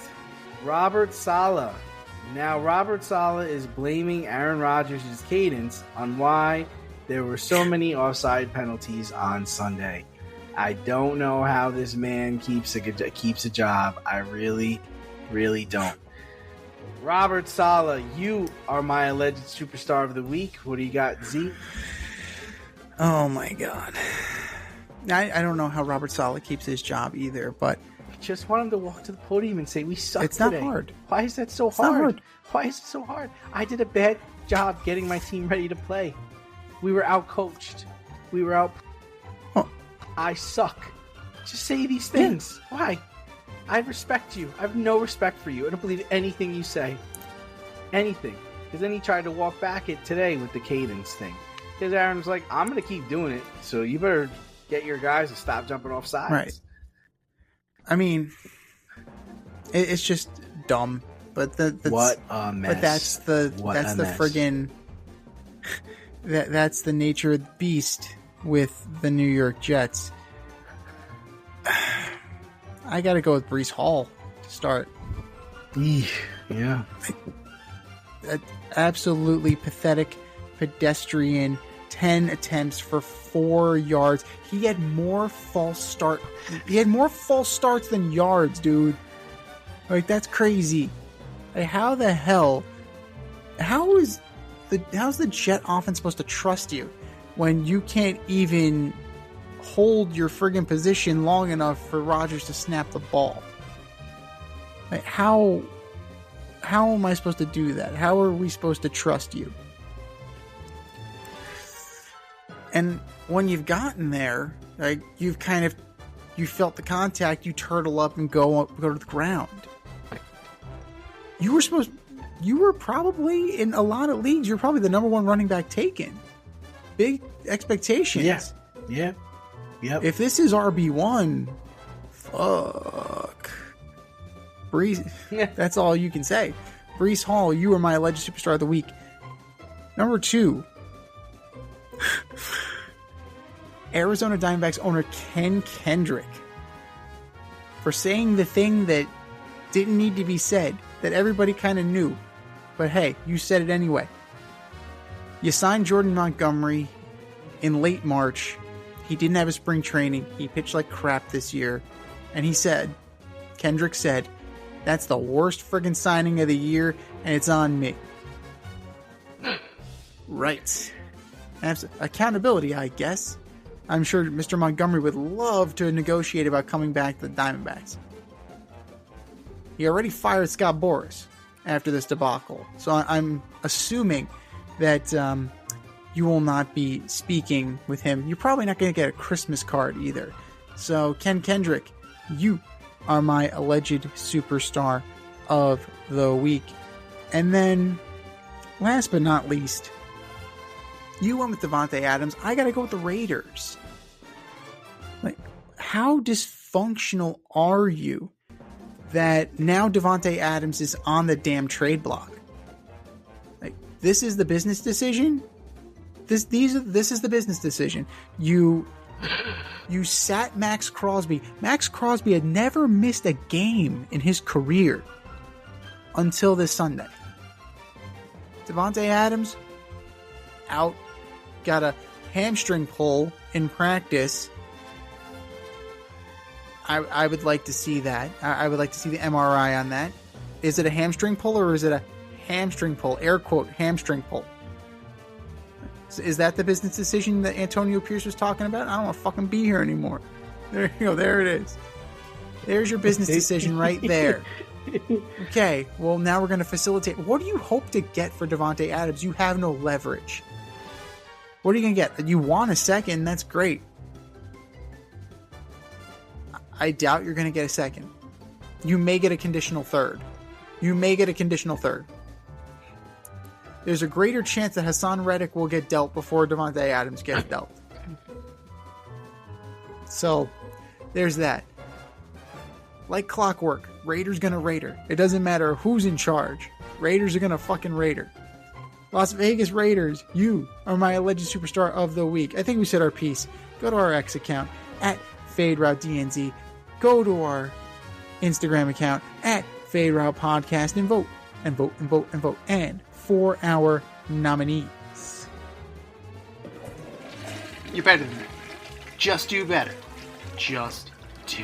Robert Saleh. Now, Robert Saleh is blaming Aaron Rodgers' cadence on why There were so many offside penalties on Sunday. I don't know how this man keeps a job. I really, really don't. Robert Saleh, you are my alleged superstar of the week. What do you got, Z? Oh my God. I don't know how Robert Saleh keeps his job either, but I just want him to walk to the podium and say, we suck it's today. not hard. Why is that so hard? Why is it so hard? I did a bad job getting my team ready to play. We were out-coached. We were out... Oh. I suck. Just say these things. Yeah. Why? I respect you. I have no respect for you. I don't believe anything you say. Anything. Because then he tried to walk back it today with the cadence thing. Because Aaron was like, I'm going to keep doing it, so you better get your guys to stop jumping off sides. Right. I mean, it's just dumb. But what a mess. But that's the friggin' that's the nature of the beast with the New York Jets. I got to go with Breece Hall to start. Yeah. Absolutely pathetic, pedestrian. 10 attempts for 4 yards. He had more false starts than yards, dude. Like, that's crazy. Like, how the hell? How's the Jet offense supposed to trust you when you can't even hold your friggin' position long enough for Rodgers to snap the ball? Like, how am I supposed to do that? How are we supposed to trust you? And when you've gotten there, like, you felt the contact, you turtle up and go to the ground. You were probably, in a lot of leagues, you're probably the number one running back taken. Big expectations. Yeah. Yep. If this is RB1, fuck. Breece, that's all you can say. Breece Hall, you are my alleged superstar of the week. Number 2. Arizona Diamondbacks owner Ken Kendrick for saying the thing that didn't need to be said, that everybody kind of knew. But hey, you said it anyway. You signed Jordan Montgomery in late March. He didn't have a spring training. He pitched like crap this year. And Kendrick said, that's the worst friggin' signing of the year, and it's on me. Right. Accountability, I guess. I'm sure Mr. Montgomery would love to negotiate about coming back to the Diamondbacks. He already fired Scott Boras after this debacle, so I'm assuming that you will not be speaking with him. You're probably not going to get a Christmas card either. So, Ken Kendrick, you are my alleged superstar of the week. And then, last but not least, you went with Davante Adams. I got to go with the Raiders. Like, how dysfunctional are you that now Davante Adams is on the damn trade block? Like, this is the business decision? This is the business decision. You sat Max Crosby. Max Crosby had never missed a game in his career until this Sunday. Davante Adams out, got a hamstring pull in practice. I would like to see that. I would like to see the MRI on that. Is it a hamstring pull or is it a hamstring pull? Air quote, hamstring pull. Is that the business decision that Antonio Pierce was talking about? I don't want to fucking be here anymore. There you go. There it is. There's your business decision right there. Okay, well, now we're going to facilitate. What do you hope to get for Davante Adams? You have no leverage. What are you going to get? You want a second, that's great. I doubt you're going to get a second. You may get a conditional third. There's a greater chance that Hassan Reddick will get dealt before Davante Adams gets dealt. So, there's that. Like clockwork, Raiders gonna Raider. It doesn't matter who's in charge. Raiders are gonna fucking Raider. Las Vegas Raiders, you are my alleged superstar of the week. I think we said our piece. Go to our X account at FadeRouteDNZ. Go to our Instagram account at FadeRoutePodcast and vote. And vote and vote and vote. And for our nominees. You're better than that. Just do better. Just do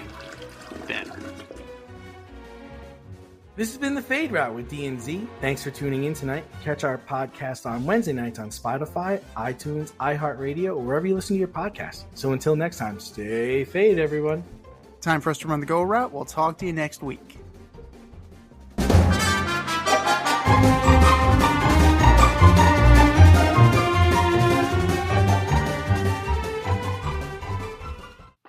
better. This has been The Fade Route with D&Z. Thanks for tuning in tonight. Catch our podcast on Wednesday nights on Spotify, iTunes, iHeartRadio, or wherever you listen to your podcasts. So until next time, stay fade, everyone. Time for us to run the go route. We'll talk to you next week.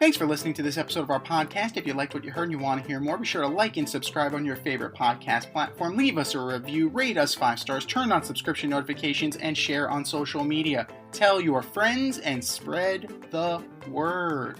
Thanks for listening to this episode of our podcast. If you liked what you heard and you want to hear more, be sure to like and subscribe on your favorite podcast platform. Leave us a review, rate us 5 stars, turn on subscription notifications, and share on social media. Tell your friends and spread the word.